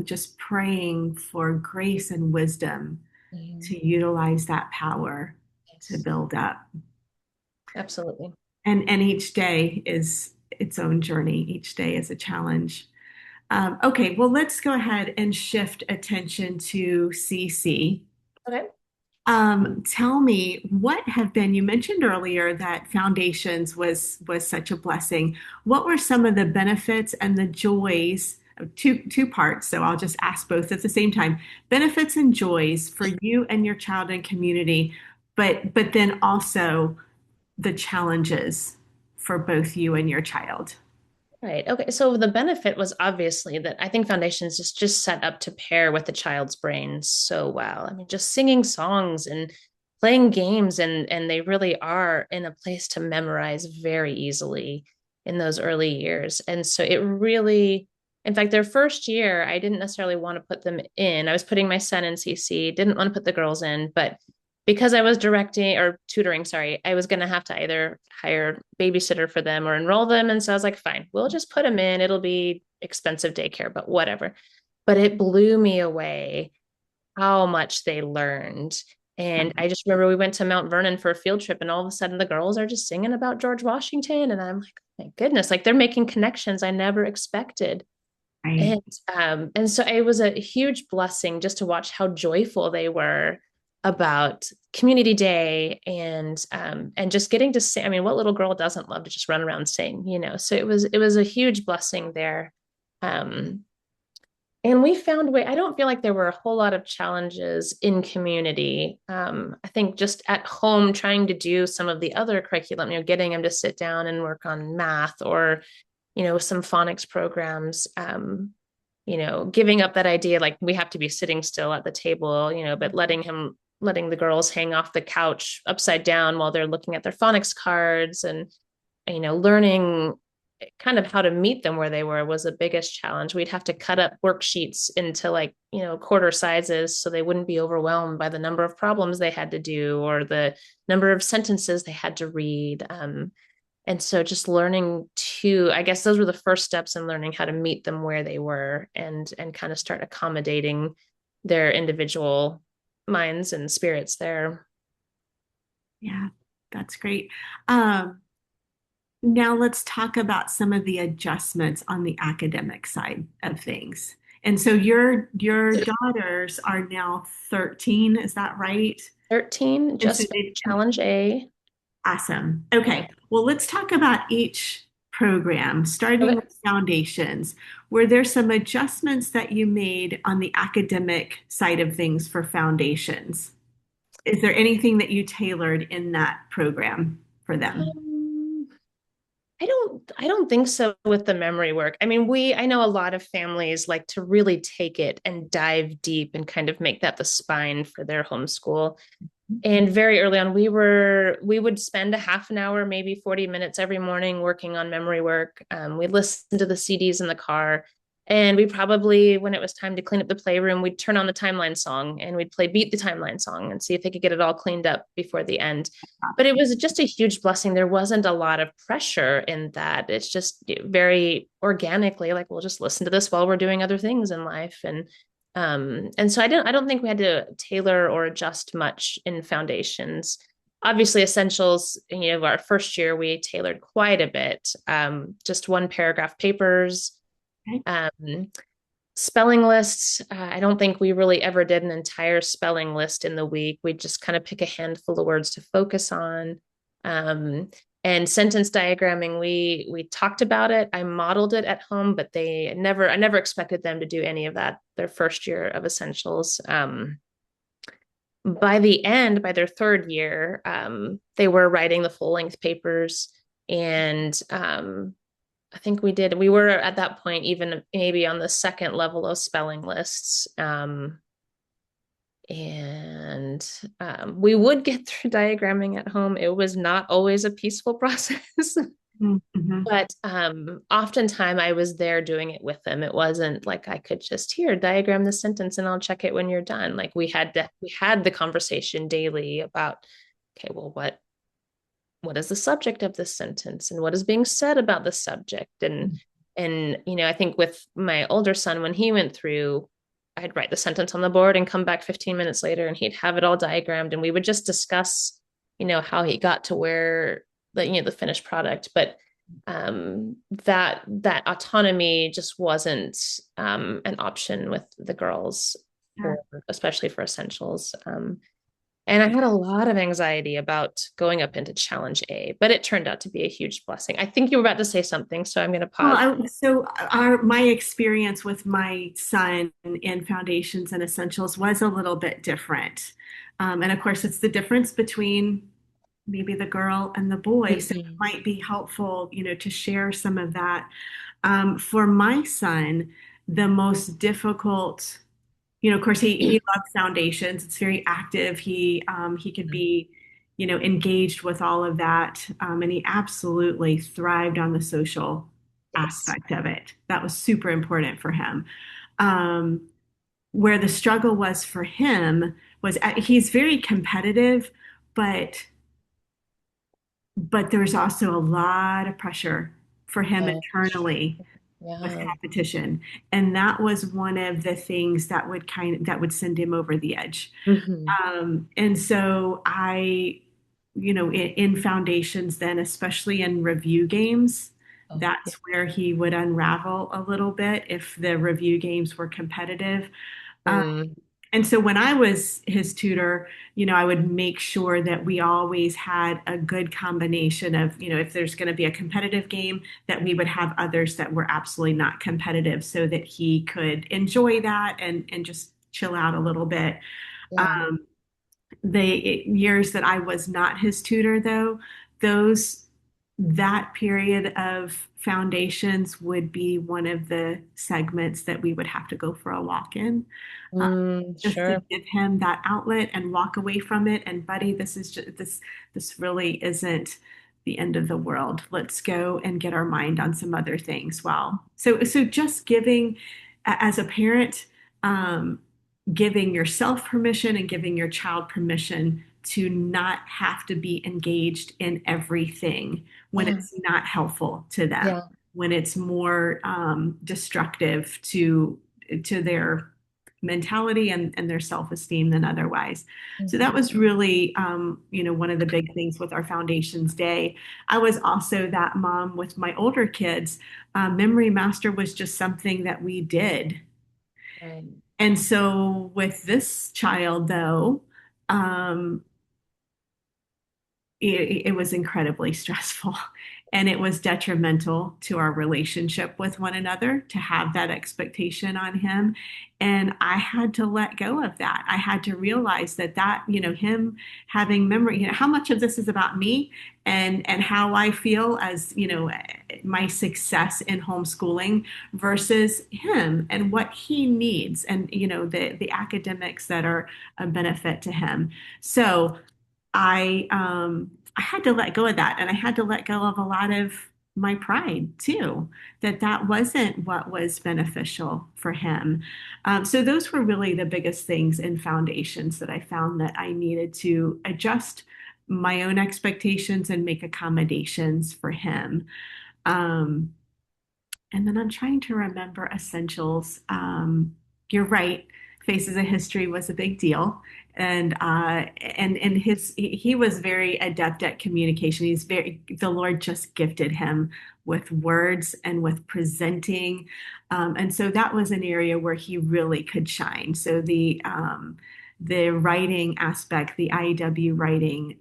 Speaker 1: just praying for grace and wisdom
Speaker 2: Mhm.
Speaker 1: to utilize that power to
Speaker 2: Yes,
Speaker 1: build up.
Speaker 2: absolutely.
Speaker 1: And each day is its own journey. Each day is a challenge. Okay, well, let's go ahead and shift attention to CC.
Speaker 2: Okay.
Speaker 1: Tell me what have been, you mentioned earlier that foundations was such a blessing. What were some of the benefits and the joys? Two parts, so I'll just ask both at the same time. Benefits and joys for you and your child and community, but then also the challenges for both you and your child.
Speaker 2: Right. Okay. So the benefit was obviously that I think foundations is just set up to pair with the child's brain so well. I mean, just singing songs and playing games, and they really are in a place to memorize very easily in those early years. And so it really, in fact, their first year, I didn't necessarily want to put them in. I was putting my son in CC, didn't want to put the girls in, but because I was directing or tutoring, sorry, I was going to have to either hire babysitter for them or enroll them. And so I was like, fine, we'll just put them in. It'll be expensive daycare, but whatever. But it blew me away how much they learned. And I just remember we went to Mount Vernon for a field trip, and all of a sudden the girls are just singing about George Washington. And I'm like, oh my goodness, like they're making connections I never expected.
Speaker 1: Right.
Speaker 2: And so it was a huge blessing just to watch how joyful they were about community day and just getting to sing. I mean, what little girl doesn't love to just run around and sing? So it was a huge blessing there. Um, and we found way, I don't feel like there were a whole lot of challenges in community. I think just at home trying to do some of the other curriculum, getting them to sit down and work on math or some phonics programs, giving up that idea like we have to be sitting still at the table, but letting the girls hang off the couch upside down while they're looking at their phonics cards and, learning kind of how to meet them where they were was the biggest challenge. We'd have to cut up worksheets into like, quarter sizes so they wouldn't be overwhelmed by the number of problems they had to do or the number of sentences they had to read. And so just learning to, I guess those were the first steps in learning how to meet them where they were and kind of start accommodating their individual minds and spirits there.
Speaker 1: Yeah, that's great. Um, Now let's talk about some of the adjustments on the academic side of things. And so your daughters are now 13, is that right?
Speaker 2: 13,
Speaker 1: And so
Speaker 2: just challenge A.
Speaker 1: awesome. Okay. Well, let's talk about each program, starting
Speaker 2: Okay.
Speaker 1: with foundations. Were there some adjustments that you made on the academic side of things for foundations? is there anything that you tailored in that program for them?
Speaker 2: Um, I don't think so with the memory work. I mean, I know a lot of families like to really take it and dive deep and kind of make that the spine for their homeschool. And very early on, we would spend a half an hour, maybe 40 minutes every morning working on memory work. We'd listen to the CDs in the car. And we probably, when it was time to clean up the playroom, we'd turn on the timeline song and we'd play Beat the Timeline song and see if they could get it all cleaned up before the end. But it was just a huge blessing. There wasn't a lot of pressure in that. It's just very organically, like we'll just listen to this while we're doing other things in life. And so I don't think we had to tailor or adjust much in foundations. Obviously, essentials, our first year we tailored quite a bit. Just one paragraph papers,
Speaker 1: Okay.
Speaker 2: um, spelling lists. I don't think we really ever did an entire spelling list in the week. We just kind of pick a handful of words to focus on. Um, and sentence diagramming, we talked about it. I modeled it at home, but I never expected them to do any of that their first year of essentials. By the end, by their third year, they were writing the full length papers. And I think we were at that point, even maybe on the second level of spelling lists. And we would get through diagramming at home. It was not always a peaceful process.
Speaker 1: Mm-hmm.
Speaker 2: But oftentimes I was there doing it with them. It wasn't like I could just here diagram the sentence and I'll check it when you're done. Like we had the conversation daily about, okay, well, what is the subject of this sentence and what is being said about the subject? And I think with my older son, when he went through, I'd write the sentence on the board and come back 15 minutes later and he'd have it all diagrammed and we would just discuss, how he got to where the finished product. But that autonomy just wasn't an option with the girls,
Speaker 1: Sure.
Speaker 2: especially for essentials. And I had a lot of anxiety about going up into challenge A, but it turned out to be a huge blessing. I think you were about to say something, so I'm going to
Speaker 1: Well,
Speaker 2: pause.
Speaker 1: my experience with my son in Foundations and Essentials was a little bit different. And of course, it's the difference between maybe the girl and the boy. So it
Speaker 2: Mhm.
Speaker 1: might be helpful, to share some of that. For my son, the most difficult, of course, he loves Foundations. It's very active. He could be, engaged with all of that, and he absolutely thrived on the social
Speaker 2: Yes.
Speaker 1: aspect of it. That was super important for him. Um, where the struggle was for him was he's very competitive, but there's also a lot of pressure for him
Speaker 2: Oh,
Speaker 1: internally with
Speaker 2: yeah.
Speaker 1: competition, and that was one of the things that would send him over the edge.
Speaker 2: Hmm.
Speaker 1: And so in Foundations, then especially in review games,
Speaker 2: Oh, yeah.
Speaker 1: that's where he would unravel a little bit if the review games were competitive. Um,
Speaker 2: Mm,
Speaker 1: and so when I was his tutor, I would make sure that we always had a good combination of, if there's going to be a competitive game, that we would have others that were absolutely not competitive so that he could enjoy that and just chill out a little bit.
Speaker 2: yeah.
Speaker 1: The years that I was not his tutor, though, those that period of Foundations would be one of the segments that we would have to go for a walk in, uh, just to
Speaker 2: Sure.
Speaker 1: give him that outlet and walk away from it. And buddy, this is just this really isn't the end of the world. Let's go and get our mind on some other things. Wow. So just giving as a parent, um, giving yourself permission and giving your child permission to not have to be engaged in everything when
Speaker 2: Yeah.
Speaker 1: it's not helpful to them,
Speaker 2: Yeah.
Speaker 1: when it's more destructive to their mentality and their self-esteem than otherwise. So that
Speaker 2: Mhm.
Speaker 1: was really, one of the big things with our Foundations Day. I was also that mom with my older kids. Memory Master was just something that we did.
Speaker 2: Right.
Speaker 1: And so with this child, though, um, it was incredibly stressful. And it was detrimental to our relationship with one another to have that expectation on him. And I had to let go of that. I had to realize him having memory, how much of this is about me and how I feel as, my success in homeschooling versus him and what he needs and, the academics that are a benefit to him. So I had to let go of that, and I had to let go of a lot of my pride too, that wasn't what was beneficial for him. So those were really the biggest things in foundations that I found that I needed to adjust my own expectations and make accommodations for him. Um, and then I'm trying to remember essentials. You're right. Faces of History was a big deal. And he was very adept at communication. The Lord just gifted him with words and with presenting. And so that was an area where he really could shine. So the writing aspect, the IEW writing,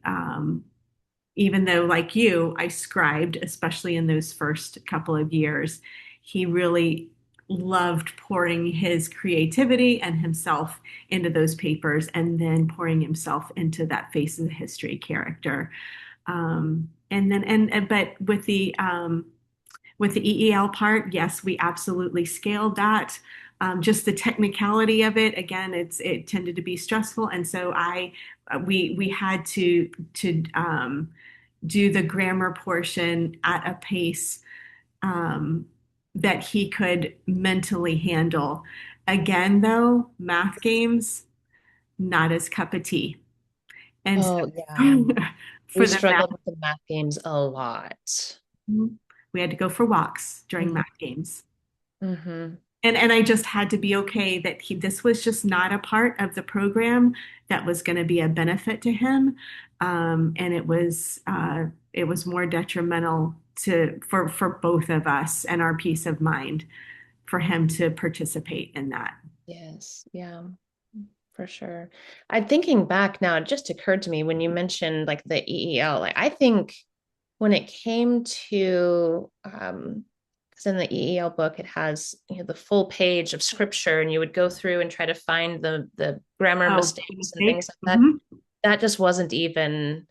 Speaker 1: even though, like you, I scribed, especially in those first couple of years, he really loved pouring his creativity and himself into those papers and then pouring himself into that Face of the History character. But with the EEL part, yes, we absolutely scaled that. Just the technicality of it, again, it tended to be stressful, and so we had to do the grammar portion at a pace um, that he could mentally handle. Again, though, math games, not his cup of tea. And so
Speaker 2: Oh, yeah. We
Speaker 1: for the
Speaker 2: struggled
Speaker 1: math,
Speaker 2: with the math games a lot.
Speaker 1: we had to go for walks during
Speaker 2: Hmm.
Speaker 1: math games.
Speaker 2: Hmm.
Speaker 1: And I just had to be okay that this was just not a part of the program that was going to be a benefit to him. And it was more detrimental for both of us and our peace of mind for him to participate in that.
Speaker 2: Yes, yeah, for sure. I'm thinking back now, it just occurred to me when you mentioned like the EEL, like I think when it came to because in the EEL book it has the full page of scripture and you would go through and try to find the grammar
Speaker 1: Oh,
Speaker 2: mistakes and things
Speaker 1: mistakes.
Speaker 2: like that.
Speaker 1: Mhm.
Speaker 2: That just wasn't even,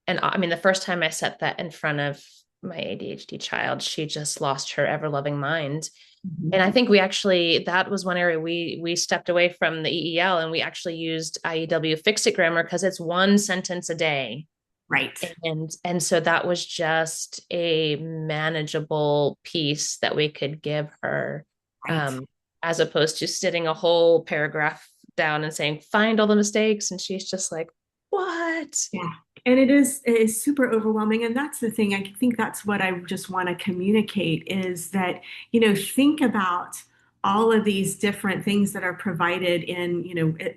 Speaker 2: and I mean the first time I set that in front of my ADHD child, she just lost her ever loving mind. And
Speaker 1: Mhm.
Speaker 2: I think we actually, that was one area we stepped away from the EEL and we actually used IEW fixed it grammar because it's one sentence a day.
Speaker 1: Right.
Speaker 2: And so that was just a manageable piece that we could give her,
Speaker 1: Right.
Speaker 2: as opposed to sitting a whole paragraph down and saying, find all the mistakes. And she's just like, what?
Speaker 1: Yeah. And it is super overwhelming. And that's the thing. I think that's what I just want to communicate is that, think about all of these different things that are provided in,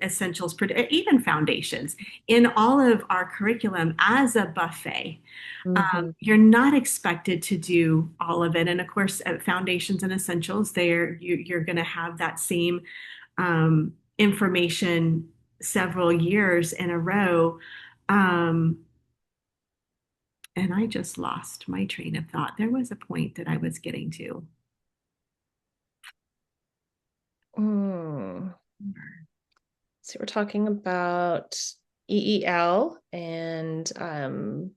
Speaker 1: essentials, even foundations, in all of our curriculum as a buffet.
Speaker 2: Mm-hmm.
Speaker 1: You're not expected to do all of it. And of course, at foundations and essentials, you're going to have that same information several years in a row. Um, and I just lost my train of thought. There was a point that I was getting to.
Speaker 2: Mm. So we're talking about EEL and
Speaker 1: Oh,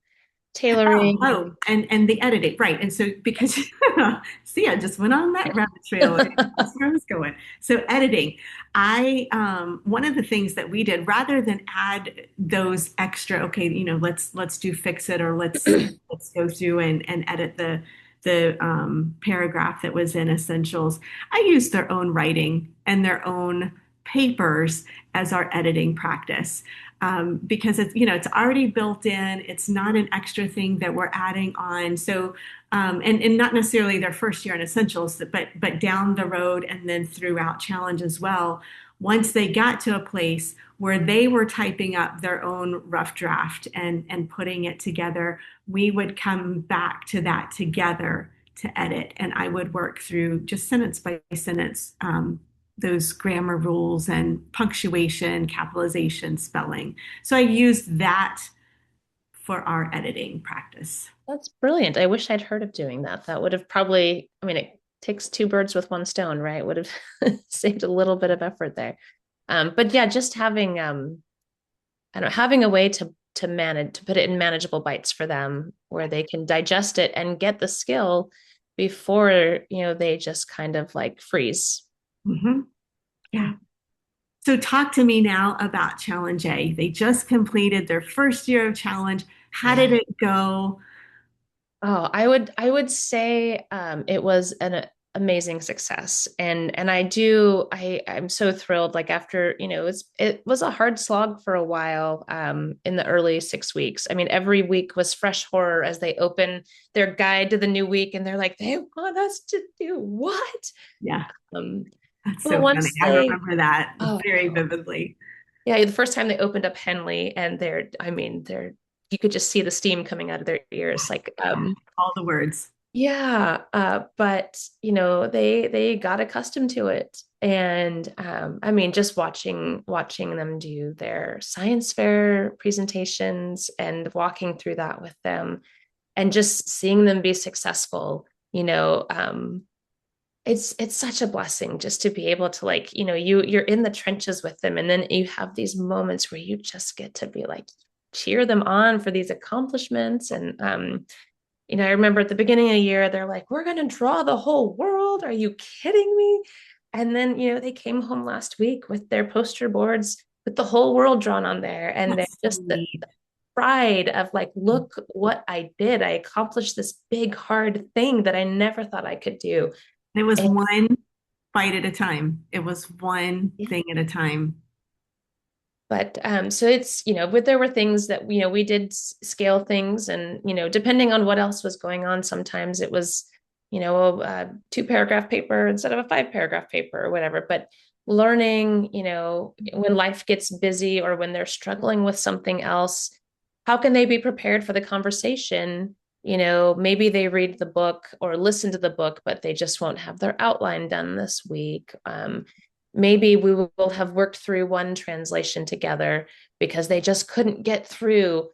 Speaker 2: tailoring.
Speaker 1: oh, and the editing, right? And so because see, I just went on that rabbit trail. And that's where I was going. So editing, I one of the things that we did rather than add those extra, okay, let's do fix it or let's go through and edit the paragraph that was in essentials. I used their own writing and their own papers as our editing practice because it's already built in. It's not an extra thing that we're adding on. So and not necessarily their first year in essentials, but down the road and then throughout challenge as well. Once they got to a place where they were typing up their own rough draft and putting it together, we would come back to that together to edit, and I would work through just sentence by sentence those grammar rules and punctuation, capitalization, spelling. So I used that for our editing practice.
Speaker 2: That's brilliant. I wish I'd heard of doing that. That would have probably, I mean, it takes two birds with one stone, right? Would have saved a little bit of effort there. But yeah, just having I don't know, having a way to manage to put it in manageable bites for them where they can digest it and get the skill before, they just kind of like freeze.
Speaker 1: Hmm.
Speaker 2: Yeah.
Speaker 1: Yeah. So talk to me now about Challenge A. They just completed their first year of challenge. How did
Speaker 2: Yeah.
Speaker 1: it go?
Speaker 2: Oh, I would say it was an amazing success, and I'm so thrilled. Like after it was a hard slog for a while in the early 6 weeks. I mean, every week was fresh horror as they open their guide to the new week, and they're like, they want us to do what?
Speaker 1: Yeah,
Speaker 2: Um,
Speaker 1: that's
Speaker 2: but
Speaker 1: so funny.
Speaker 2: once
Speaker 1: I
Speaker 2: they
Speaker 1: remember that
Speaker 2: oh
Speaker 1: very vividly.
Speaker 2: yeah, the first time they opened up Henley, and you could just see the steam coming out of their ears, like
Speaker 1: Yeah, all the words.
Speaker 2: yeah, but they got accustomed to it, and I mean, just watching them do their science fair presentations and walking through that with them, and just seeing them be successful, it's such a blessing just to be able to like, you're in the trenches with them, and then you have these moments where you just get to be like cheer them on for these accomplishments and I remember at the beginning of the year, they're like, we're going to draw the whole world. Are you kidding me? And then, they came home last week with their poster boards with the whole world drawn on there. And they're
Speaker 1: That's so
Speaker 2: just the
Speaker 1: neat.
Speaker 2: pride of like, look what I did. I accomplished this big, hard thing that I never thought I could do.
Speaker 1: It was
Speaker 2: And
Speaker 1: one bite at a time. It was one thing at a time.
Speaker 2: But so it's, but there were things that, we did scale things and, depending on what else was going on, sometimes it was, a 2 paragraph paper instead of a 5 paragraph paper or whatever. But learning, when life gets busy or when they're struggling with something else, how can they be prepared for the conversation? Maybe they read the book or listen to the book, but they just won't have their outline done this week. Maybe we will have worked through one translation together because they just couldn't get through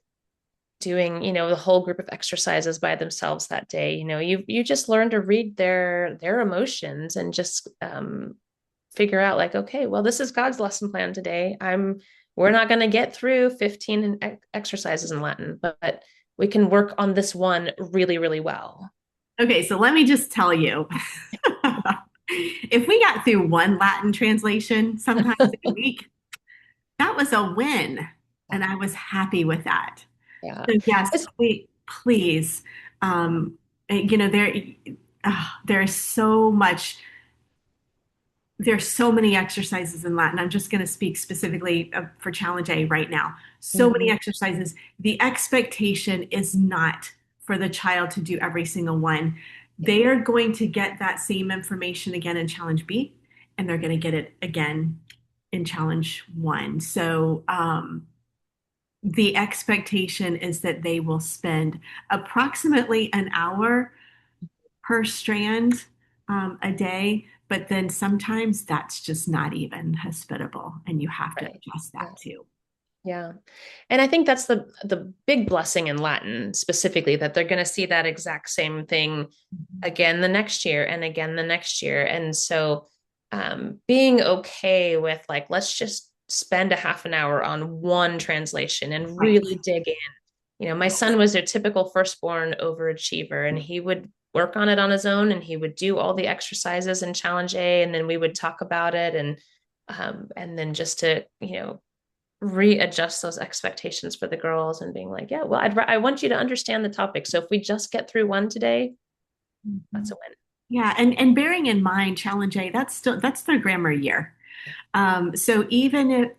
Speaker 2: doing the whole group of exercises by themselves that day. You just learn to read their emotions and just figure out like, okay, well, this is God's lesson plan today. We're not going to get through 15 exercises in Latin, but we can work on this one really, really well.
Speaker 1: Okay, so let me just tell you, if we got through one Latin translation sometimes a week, that was a win. And I was happy with that.
Speaker 2: Yeah.
Speaker 1: So yes,
Speaker 2: It's
Speaker 1: please. Um, there, there is so much. There's so many exercises in Latin. I'm just going to speak specifically for Challenge A right now. So many
Speaker 2: Mhm.
Speaker 1: exercises. The expectation is not for the child to do every single one.
Speaker 2: Yeah.
Speaker 1: They are going to get that same information again in Challenge B, and they're going to get it again in Challenge 1. So the expectation is that they will spend approximately an hour per strand a day, but then sometimes that's just not even hospitable, and you have to
Speaker 2: Right.
Speaker 1: adjust
Speaker 2: Yeah.
Speaker 1: that too.
Speaker 2: Yeah. And I think that's the big blessing in Latin specifically, that they're going to see that exact same thing again the next year and again the next year. And so being okay with like, let's just spend a half an hour on one translation and
Speaker 1: Right.
Speaker 2: really dig in. My son was a typical firstborn overachiever, and he would work on it on his own, and he would do all the exercises in Challenge A, and then we would talk about it, and then just to readjust those expectations for the girls and being like, yeah, well, I want you to understand the topic. So if we just get through one today, that's
Speaker 1: Mhm.
Speaker 2: a win.
Speaker 1: Yeah, and bearing in mind Challenge A, that's their grammar year. So even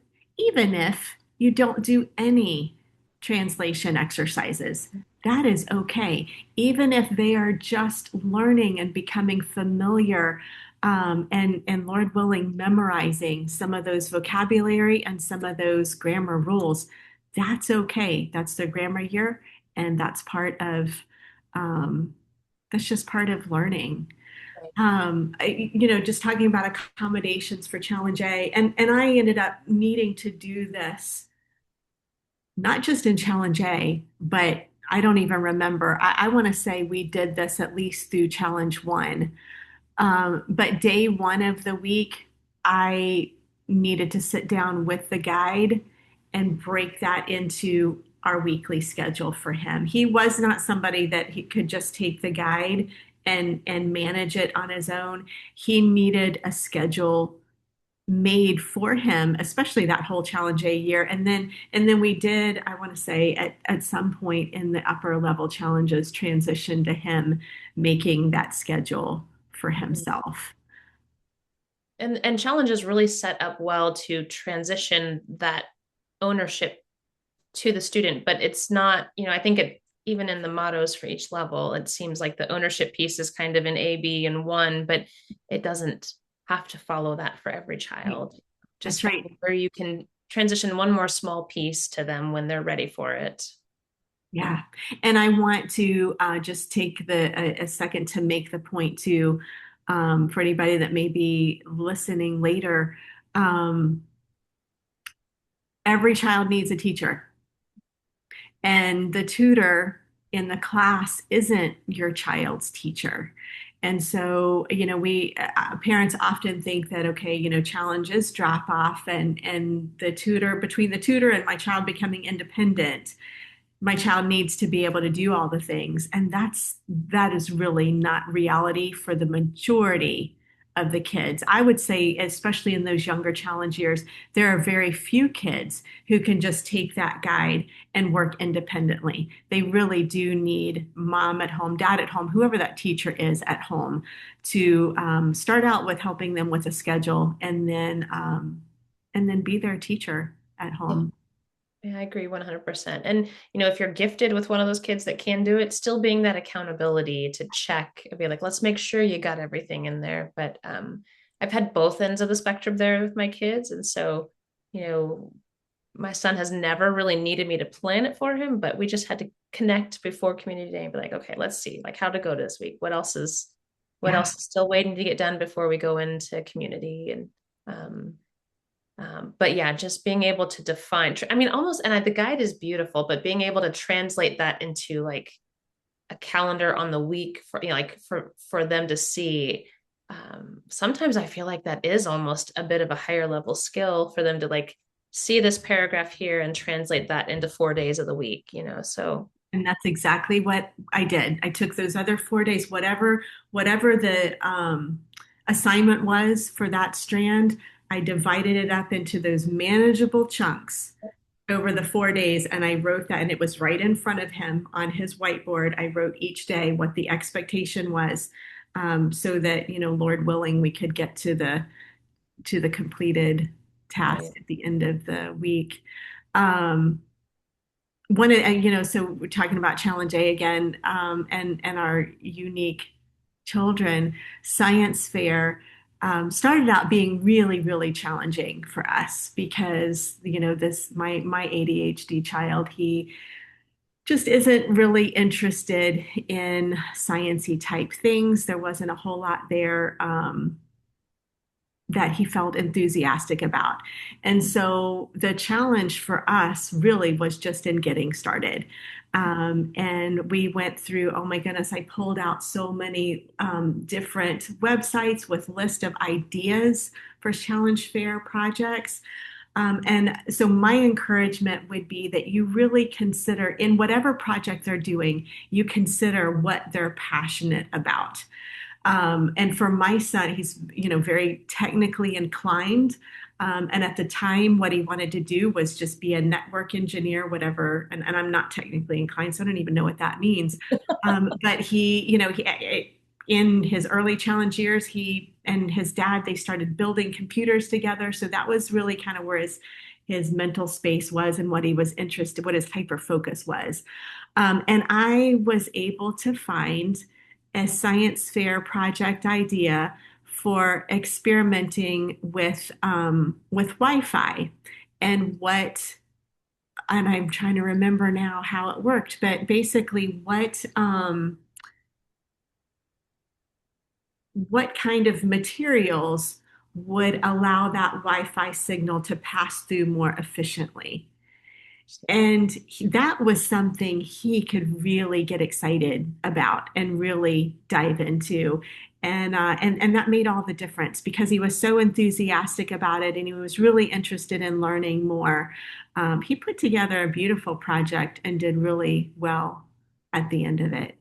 Speaker 1: if you don't do any translation exercises, that is okay. Even if they are just learning and becoming familiar, and Lord willing, memorizing some of those vocabulary and some of those grammar rules, that's okay. That's their grammar year, and um, that's just part of learning. Just talking about accommodations for Challenge A, and I ended up needing to do this not just in Challenge A, but I don't even remember. I want to say we did this at least through Challenge 1. But day 1 of the week, I needed to sit down with the guide and break that into our weekly schedule for him. He was not somebody that he could just take the guide and manage it on his own. He needed a schedule made for him, especially that whole Challenge A year. And then we did, I want to say at some point in the upper level challenges, transition to him making that schedule for
Speaker 2: Mhm.
Speaker 1: himself.
Speaker 2: And challenges really set up well to transition that ownership to the student, but it's not, I think it even in the mottos for each level, it seems like the ownership piece is kind of an A, B, and one, but it doesn't have to follow that for every
Speaker 1: Right.
Speaker 2: child. Just
Speaker 1: That's
Speaker 2: find
Speaker 1: right.
Speaker 2: where you can transition one more small piece to them when they're ready for it.
Speaker 1: Yeah. And I want to just take a second to make the point too, for anybody that may be listening later. Um, every child needs a teacher. And the tutor in the class isn't your child's teacher. And so, we parents often think that, okay, challenges drop off and the tutor, between the tutor and my child becoming independent, my child needs to be able to do all the things. And that is really not reality for the majority of the kids. I would say, especially in those younger challenge years, there are very few kids who can just take that guide and work independently. They really do need mom at home, dad at home, whoever that teacher is at home, to start out with helping them with a schedule, and then be their teacher at
Speaker 2: Yeah.
Speaker 1: home.
Speaker 2: Yeah, I agree 100%. And, if you're gifted with one of those kids that can do it, still being that accountability to check and be like, let's make sure you got everything in there. But I've had both ends of the spectrum there with my kids. And so, you know, my son has never really needed me to plan it for him, but we just had to connect before community day and be like, okay, let's see like how to go this week. What
Speaker 1: Yeah.
Speaker 2: else is still waiting to get done before we go into community and but yeah, just being able to define, I mean, almost, and the guide is beautiful, but being able to translate that into like a calendar on the week for, like for them to see. Sometimes I feel like that is almost a bit of a higher level skill for them to like see this paragraph here and translate that into 4 days of the week, so.
Speaker 1: And that's exactly what I did. I took those other 4 days, whatever the assignment was for that strand, I divided it up into those manageable chunks over the 4 days, and I wrote that, and it was right in front of him on his whiteboard. I wrote each day what the expectation was, so that, Lord willing, we could get to the completed task
Speaker 2: Right.
Speaker 1: at the end of the week. Um, so we're talking about Challenge A again, and our unique children. Science fair started out being really, really challenging for us because, this my ADHD child, he just isn't really interested in sciencey type things. There wasn't a whole lot there. That he felt enthusiastic about. And so the challenge for us really was just in getting started. And we went through, oh my goodness, I pulled out so many different websites with list of ideas for challenge fair projects. And so my encouragement would be that you really consider in whatever project they're doing, you consider what they're passionate about. And for my son, he's, very technically inclined. And at the time, what he wanted to do was just be a network engineer, whatever. And I'm not technically inclined, so I don't even know what that means. But in his early challenge years, he and his dad, they started building computers together. So that was really kind of where his mental space was and what he was interested, what his hyper focus was. And I was able to find a science fair project idea for experimenting with Wi-Fi and and I'm trying to remember now how it worked, but basically what kind of materials would allow that Wi-Fi signal to pass through more efficiently. And that was something he could really get excited about and really dive into. And that made all the difference because he was so enthusiastic about it and he was really interested in learning more. He put together a beautiful project and did really well at the end of it.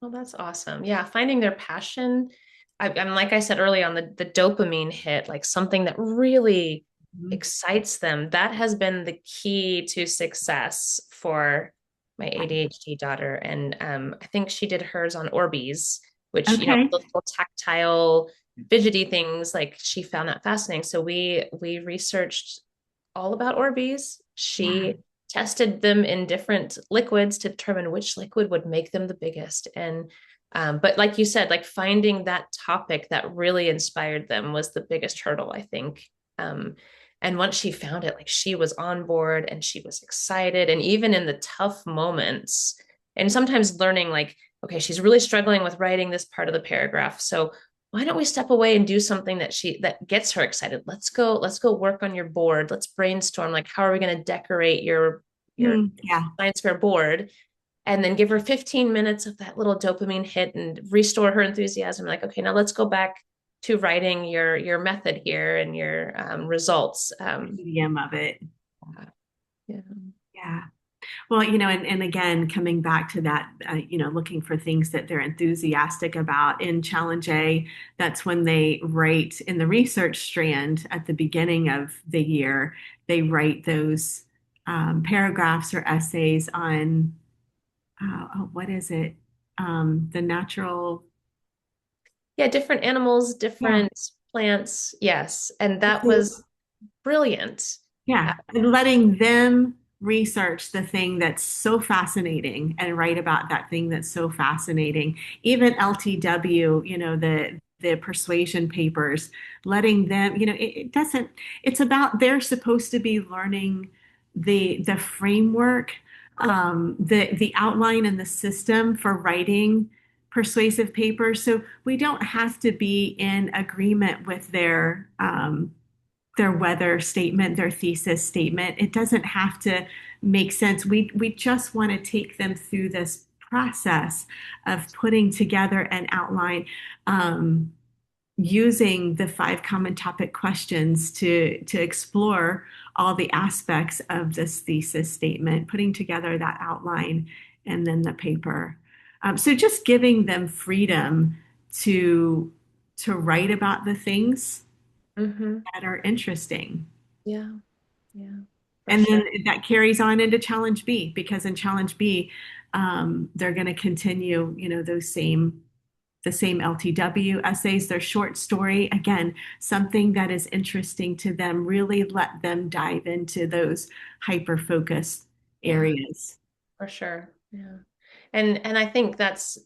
Speaker 2: Well, that's awesome. Yeah, finding their passion. I'm like I said early on, the dopamine hit, like something that really
Speaker 1: Mhm.
Speaker 2: excites them. That has been the key to success for my ADHD daughter. And I think she did hers on Orbeez, which,
Speaker 1: Okay.
Speaker 2: those little tactile, fidgety things, like she found that fascinating. So we researched all about Orbeez.
Speaker 1: Yeah.
Speaker 2: She tested them in different liquids to determine which liquid would make them the biggest. And but like you said, like finding that topic that really inspired them was the biggest hurdle, I think. Um, and once she found it, like she was on board and she was excited. And even in the tough moments, and sometimes learning, like, okay, she's really struggling with writing this part of the paragraph. So why don't we step away and do something that gets her excited? Let's go work on your board. Let's brainstorm, like, how are we going to decorate your
Speaker 1: Yeah.
Speaker 2: science fair board, and then give her 15 minutes of that little dopamine hit and restore her enthusiasm. Like, okay, now let's go back to writing your method here and your results.
Speaker 1: Medium of it.
Speaker 2: Yeah.
Speaker 1: Yeah. Well, and again, coming back to that, looking for things that they're enthusiastic about in Challenge A, that's when they write in the research strand at the beginning of the year, they write those paragraphs or essays on, what is it? The natural,
Speaker 2: Yeah, different animals,
Speaker 1: yeah,
Speaker 2: different plants. Yes. And that was brilliant.
Speaker 1: yeah, and letting them research the thing that's so fascinating and write about that thing that's so fascinating. Even LTW, the persuasion papers, letting them, it doesn't, it's about they're supposed to be learning the framework, the outline and the system for writing persuasive papers. So we don't have to be in agreement with their weather statement, their thesis statement. It doesn't have to make sense. We just want to take them through this process of putting together an outline, using the five common topic questions to explore all the aspects of this thesis statement, putting together that outline, and then the paper. So just giving them freedom to to write about the things
Speaker 2: Hmm.
Speaker 1: that are interesting.
Speaker 2: Yeah. Yeah. For
Speaker 1: And
Speaker 2: sure.
Speaker 1: then that carries on into Challenge B because in Challenge B, they're going to continue, the same LTW essays, their short story. Again, something that is interesting to them, really let them dive into those hyper focused
Speaker 2: Yeah,
Speaker 1: areas.
Speaker 2: for sure. Yeah. And I think that's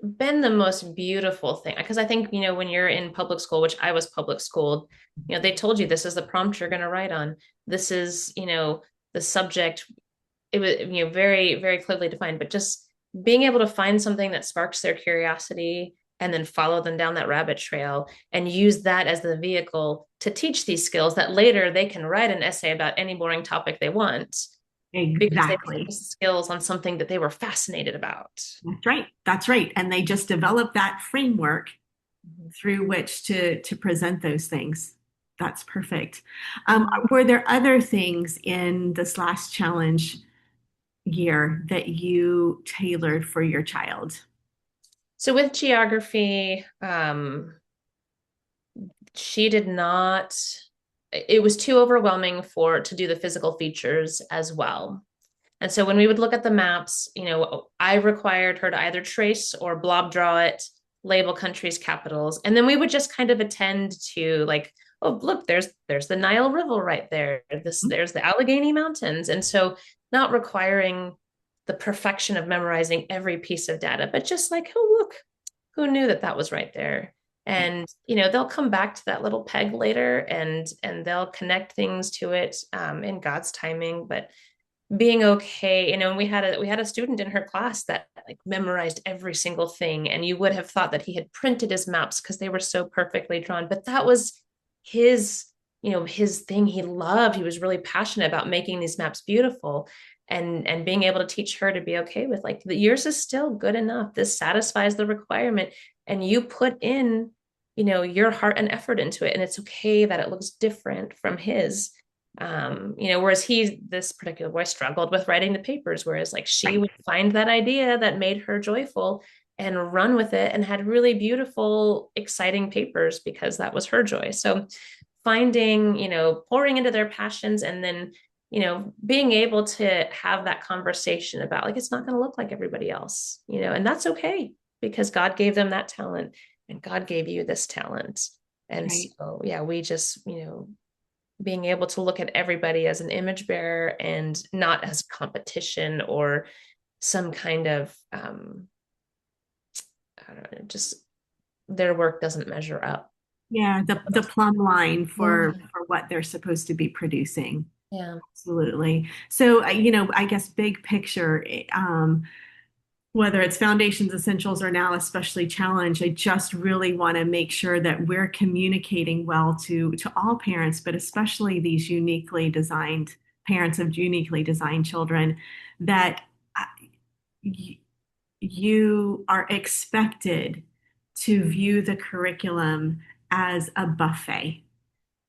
Speaker 2: been the most beautiful thing because I think, when you're in public school, which I was public schooled, they told you this is the prompt you're going to write on. This is, the subject. It was, very, very clearly defined, but just being able to find something that sparks their curiosity and then follow them down that rabbit trail and use that as the vehicle to teach these skills that later they can write an essay about any boring topic they want because they
Speaker 1: Exactly.
Speaker 2: focused skills on something that they were fascinated about.
Speaker 1: That's right. That's right. And they just develop that framework
Speaker 2: Mhm.
Speaker 1: through which to present those things. That's perfect.
Speaker 2: Yeah.
Speaker 1: Were there other things in this last challenge year that you tailored for your child?
Speaker 2: So with geography, she did not, it was too overwhelming for to do the physical features as well. And so when we would look at the maps, I required her to either trace or blob draw it, label countries, capitals, and then we would just kind of attend to, like, oh, look, there's the Nile River right there. There's the Allegheny Mountains. And so not requiring the perfection of memorizing every piece of data, but just like, oh, look, who knew that that was right there? And they'll come back to that little peg later and they'll connect things to it in God's timing. But being okay, we had a student in her class that like memorized every single thing, and you would have thought that he had printed his maps because they were so perfectly drawn, but that was his his thing he loved. He was really passionate about making these maps beautiful, and being able to teach her to be okay with like the yours is still good enough. This satisfies the requirement, and you put in, your heart and effort into it, and it's okay that it looks different from his. Whereas this particular boy struggled with writing the papers, whereas like she
Speaker 1: Right.
Speaker 2: would find that idea that made her joyful and run with it and had really beautiful, exciting papers because that was her joy. So finding, pouring into their passions, and then, being able to have that conversation about like, it's not going to look like everybody else, and that's okay because God gave them that talent and God gave you this talent. And
Speaker 1: Right.
Speaker 2: so, yeah, we just, being able to look at everybody as an image bearer and not as competition or some kind of, I don't know, just their work doesn't measure up.
Speaker 1: Yeah, the plumb line
Speaker 2: Yeah.
Speaker 1: for what they're supposed to be producing.
Speaker 2: Yeah.
Speaker 1: Absolutely. So, I guess big picture, whether it's foundations, essentials, or now especially challenge, I just really want to make sure that we're communicating well to all parents, but especially these uniquely designed parents of uniquely designed children, that uh, you are expected to view the curriculum as a buffet.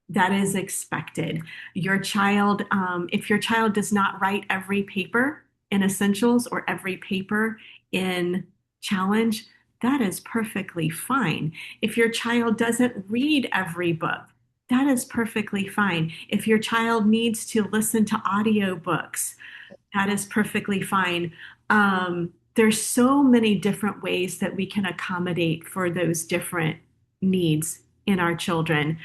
Speaker 1: That is expected. If your child does not write every paper in essentials or every paper in challenge, that is perfectly fine. If your child doesn't read every book, that is perfectly fine. If your child needs to listen to audiobooks, that is perfectly fine. There's so many different ways that we can accommodate for those different needs in our children.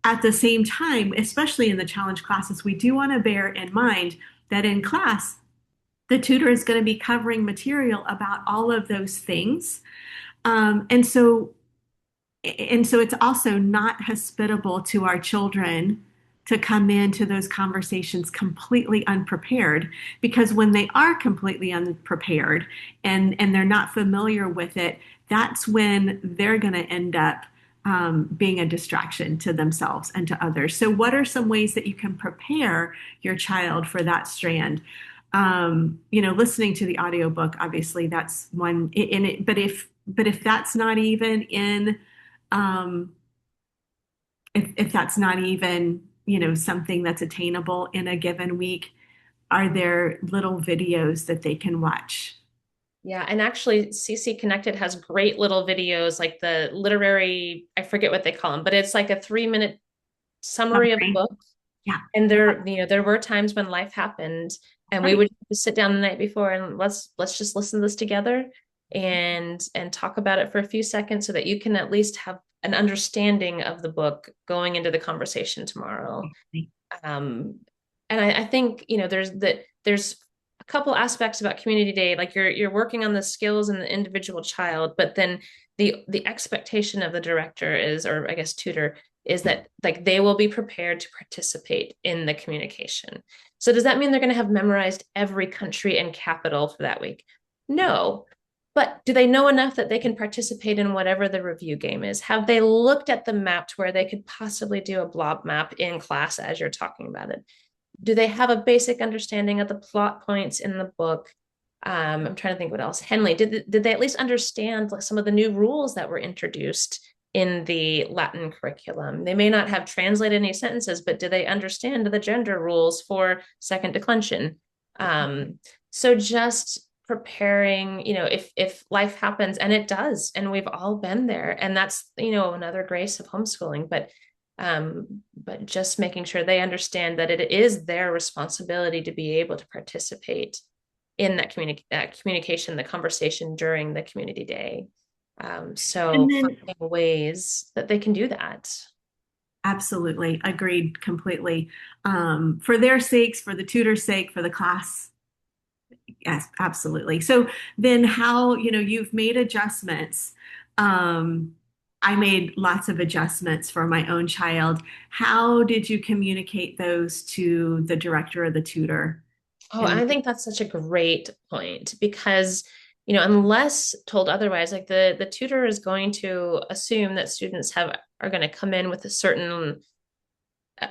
Speaker 1: At the same time, especially in the challenge classes, we do want to bear in mind that in class, the tutor is going to be covering material about all of those things. Um, and so and so it's also not hospitable to our children to come into those conversations completely unprepared, because when they are completely unprepared and they're not familiar with it, that's when they're going to end up being a distraction to themselves and to others. So what are some ways that you can prepare your child for that strand? Listening to the audiobook, obviously that's one in it, but if that's not even in um, if that's not even, something that's attainable in a given week, are there little videos that they can watch?
Speaker 2: Yeah, and actually, CC Connected has great little videos, like the literary, I forget what they call them, but it's like a 3-minute summary of the
Speaker 1: Summary.
Speaker 2: book.
Speaker 1: Yeah,
Speaker 2: And there were times when life happened, and we
Speaker 1: right.
Speaker 2: would just sit down the night before and let's just listen to this together and talk about it for a few seconds so that you can at least have an understanding of the book going into the conversation tomorrow. Um, and I think, there's a couple aspects about community day, like you're working on the skills in the individual child, but then the expectation of the director is, or I guess tutor, is that like they will be prepared to participate in the communication. So does that mean they're going to have memorized every country and capital for that week? No. But do they know enough that they can participate in whatever the review game is? Have they looked at the map to where they could possibly do a blob map in class as you're talking about it? Do they have a basic understanding of the plot points in the book? I'm trying to think what else. Henley, did they at least understand like some of the new rules that were introduced in the Latin curriculum? They may not have translated any sentences, but do they understand the gender rules for second declension? So just preparing, if life happens, and it does, and we've all been there, and that's, another grace of homeschooling, but just making sure they understand that it is their responsibility to be able to participate in that communication, the conversation during the community day.
Speaker 1: And
Speaker 2: So
Speaker 1: then,
Speaker 2: finding ways that they can do that.
Speaker 1: absolutely, agreed completely. For their sakes, for the tutor's sake, for the class, yes, absolutely. So then how, you've made adjustments. Um, I made lots of adjustments for my own child. How did you communicate those to the director or the tutor?
Speaker 2: Oh,
Speaker 1: And
Speaker 2: I think that's such a great point because, unless told otherwise, like the tutor is going to assume that students are going to come in with a certain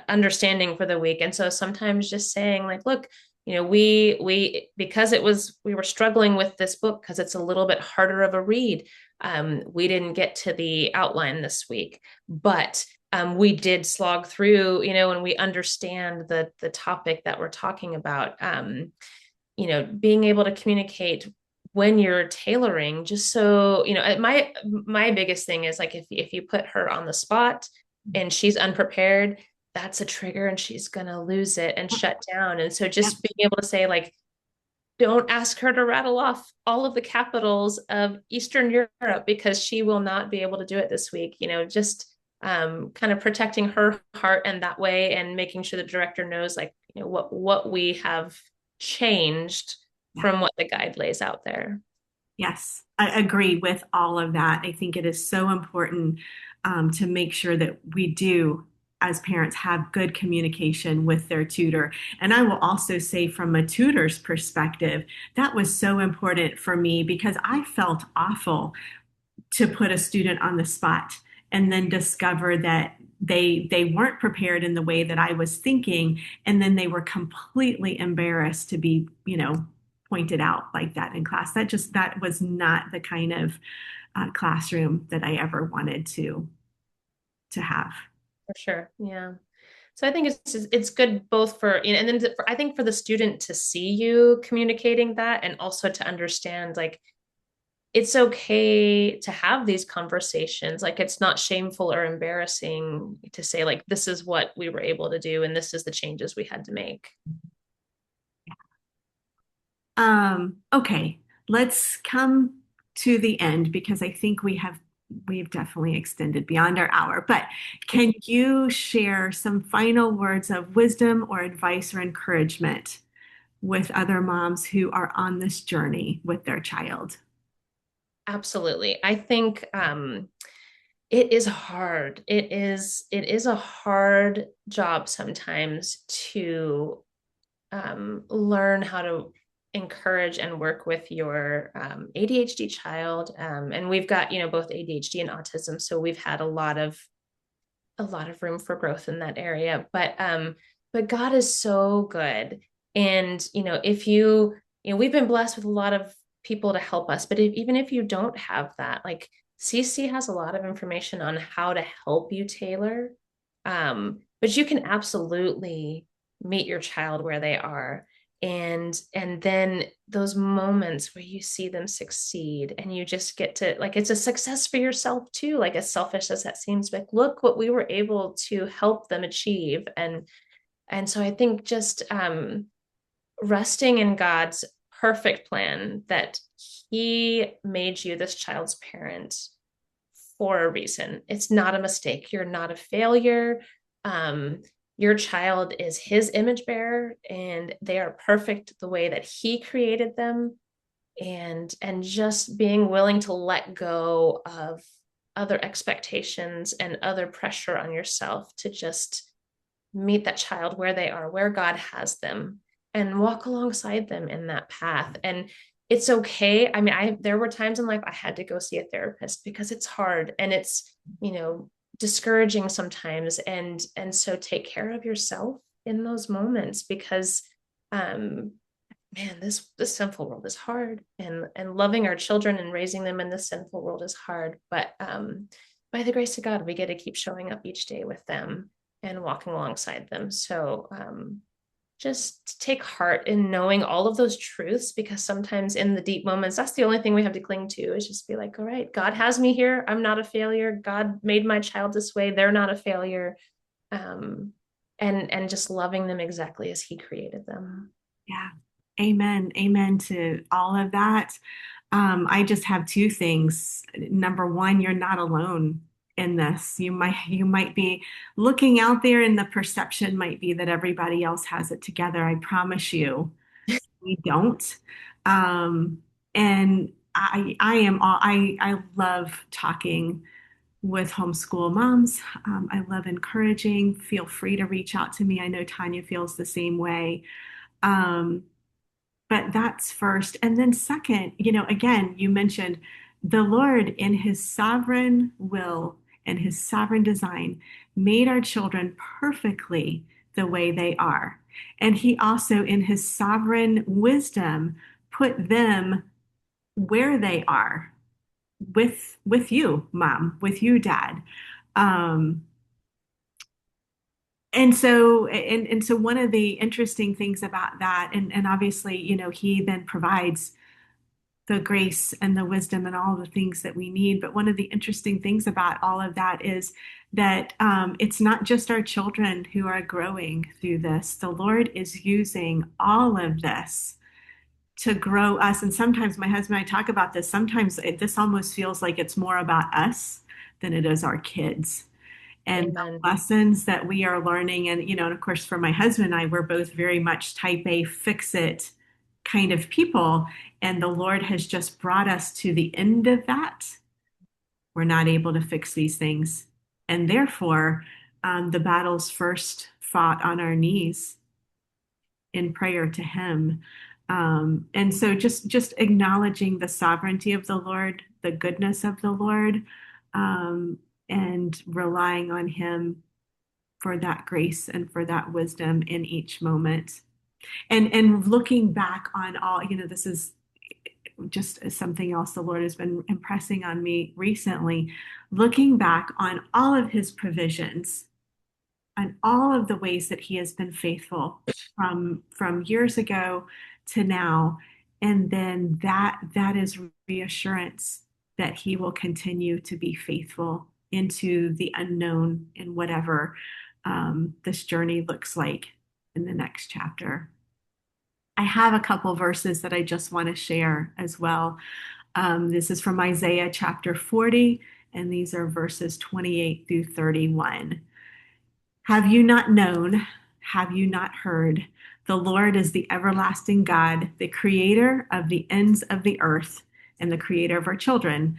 Speaker 2: understanding for the week. And so sometimes just saying like, look, we because we were struggling with this book because it's a little bit harder of a read. We didn't get to the outline this week, but we did slog through, and we understand the topic that we're talking about. Being able to communicate when you're tailoring, just so my biggest thing is like if you put her on the spot and she's unprepared, that's a trigger and she's gonna lose it and shut down. And so
Speaker 1: Yep.
Speaker 2: just being able to say like, don't ask her to rattle off all of the capitals of Eastern Europe because she will not be able to do it this week. Just kind of protecting her heart and that way, and making sure the director knows like what we have changed
Speaker 1: Yeah.
Speaker 2: from what the guide lays out there.
Speaker 1: Yes, I agree with all of that. I think it is so important to make sure that we do, as parents, have good communication with their tutor. And I will also say, from a tutor's perspective, that was so important for me because I felt awful to put a student on the spot and then discover that they weren't prepared in the way that I was thinking, and then they were completely embarrassed to be, pointed out like that in class. That was not the kind of classroom that I ever wanted to have.
Speaker 2: For sure. Yeah. So I think it's good both for, and then I think for the student to see you communicating that, and also to understand like it's okay to have these conversations. Like it's not shameful or embarrassing to say like this is what we were able to do and this is the changes we had to make.
Speaker 1: Okay, let's come to the end because I think we've definitely extended beyond our hour. But can you share some final words of wisdom or advice or encouragement with other moms who are on this journey with their child?
Speaker 2: Absolutely. I think it is hard. It is a hard job sometimes to learn how to encourage and work with your ADHD child. And we've got, both ADHD and autism. So we've had a lot of room for growth in that area. But God is so good. And, if we've been blessed with a lot of people to help us, but even if you don't have that, like CC has a lot of information on how to help you tailor. But you can absolutely meet your child where they are, and then those moments where you see them succeed and you just get to like it's a success for yourself too, like as selfish as that seems, like look what we were able to help them achieve. And so I think just resting in God's perfect plan, that he made you this child's parent for a reason. It's not a mistake. You're not a failure. Um, your child is his image bearer, and they are perfect the way that he created them. And just being willing to let go of other expectations and other pressure on yourself to just meet that child where they are, where God has them, and walk alongside them in that path. And it's okay. I mean, there were times in life I had to go see a therapist because it's hard and it's, discouraging sometimes. And so take care of yourself in those moments, because um man, this sinful world is hard, and loving our children and raising them in this sinful world is hard. But by the grace of God, we get to keep showing up each day with them and walking alongside them. So just take heart in knowing all of those truths, because sometimes in the deep moments, that's the only thing we have to cling to, is just be like, all right, God has me here. I'm not a failure. God made my child this way. They're not a failure. Um, and just loving them exactly as he created them.
Speaker 1: Yeah. Amen. Amen to all of that. I just have two things. Number one, you're not alone in this. You might be looking out there and the perception might be that everybody else has it together. I promise you, we don't. And I love talking with homeschool moms. I love encouraging. Feel free to reach out to me. I know Tonya feels the same way. Um, but that's first. And then second, again, you mentioned the Lord in his sovereign will and his sovereign design made our children perfectly the way they are. And he also, in his sovereign wisdom, put them where they are with you, mom, with you, dad. Um, and so one of the interesting things about that, and obviously, he then provides the grace and the wisdom and all the things that we need. But one of the interesting things about all of that is that it's not just our children who are growing through this. The Lord is using all of this to grow us. And sometimes my husband and I talk about this. Sometimes this almost feels like it's more about us than it is our kids and
Speaker 2: Amen.
Speaker 1: the lessons that we are learning. And, and of course, for my husband and I, we're both very much type A, fix it kind of people. And the Lord has just brought us to the end of that. We're not able to fix these things. And therefore, the battle's first fought on our knees in prayer to Him. And so just acknowledging the sovereignty of the Lord, the goodness of the Lord, um, and relying on Him for that grace and for that wisdom in each moment. And looking back on all, this is just something else the Lord has been impressing on me recently, looking back on all of His provisions and all of the ways that He has been faithful from years ago to now. And then that is reassurance that He will continue to be faithful into the unknown in whatever this journey looks like in the next chapter. I have a couple verses that I just want to share as well. This is from Isaiah chapter 40, and these are verses 28 through 31. Have you not known? Have you not heard? The Lord is the everlasting God, the creator of the ends of the earth and the creator of our children.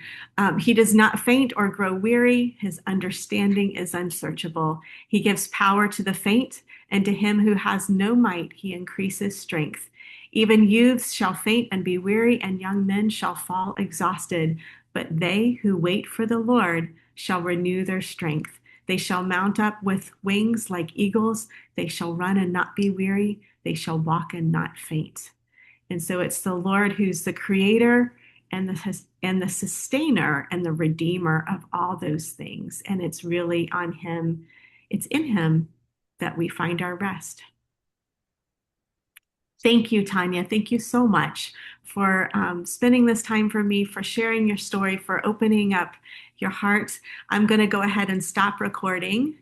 Speaker 1: He does not faint or grow weary. His understanding is unsearchable. He gives power to the faint, and to him who has no might, he increases strength. Even youths shall faint and be weary, and young men shall fall exhausted. But they who wait for the Lord shall renew their strength. They shall mount up with wings like eagles. They shall run and not be weary. They shall walk and not faint. And so it's the Lord who's the creator and the sustainer and the redeemer of all those things. And it's really on him, it's in him that we find our rest. Thank you, Tonya. Thank you so much for spending this time for me, for sharing your story, for opening up your heart. I'm going to go ahead and stop recording.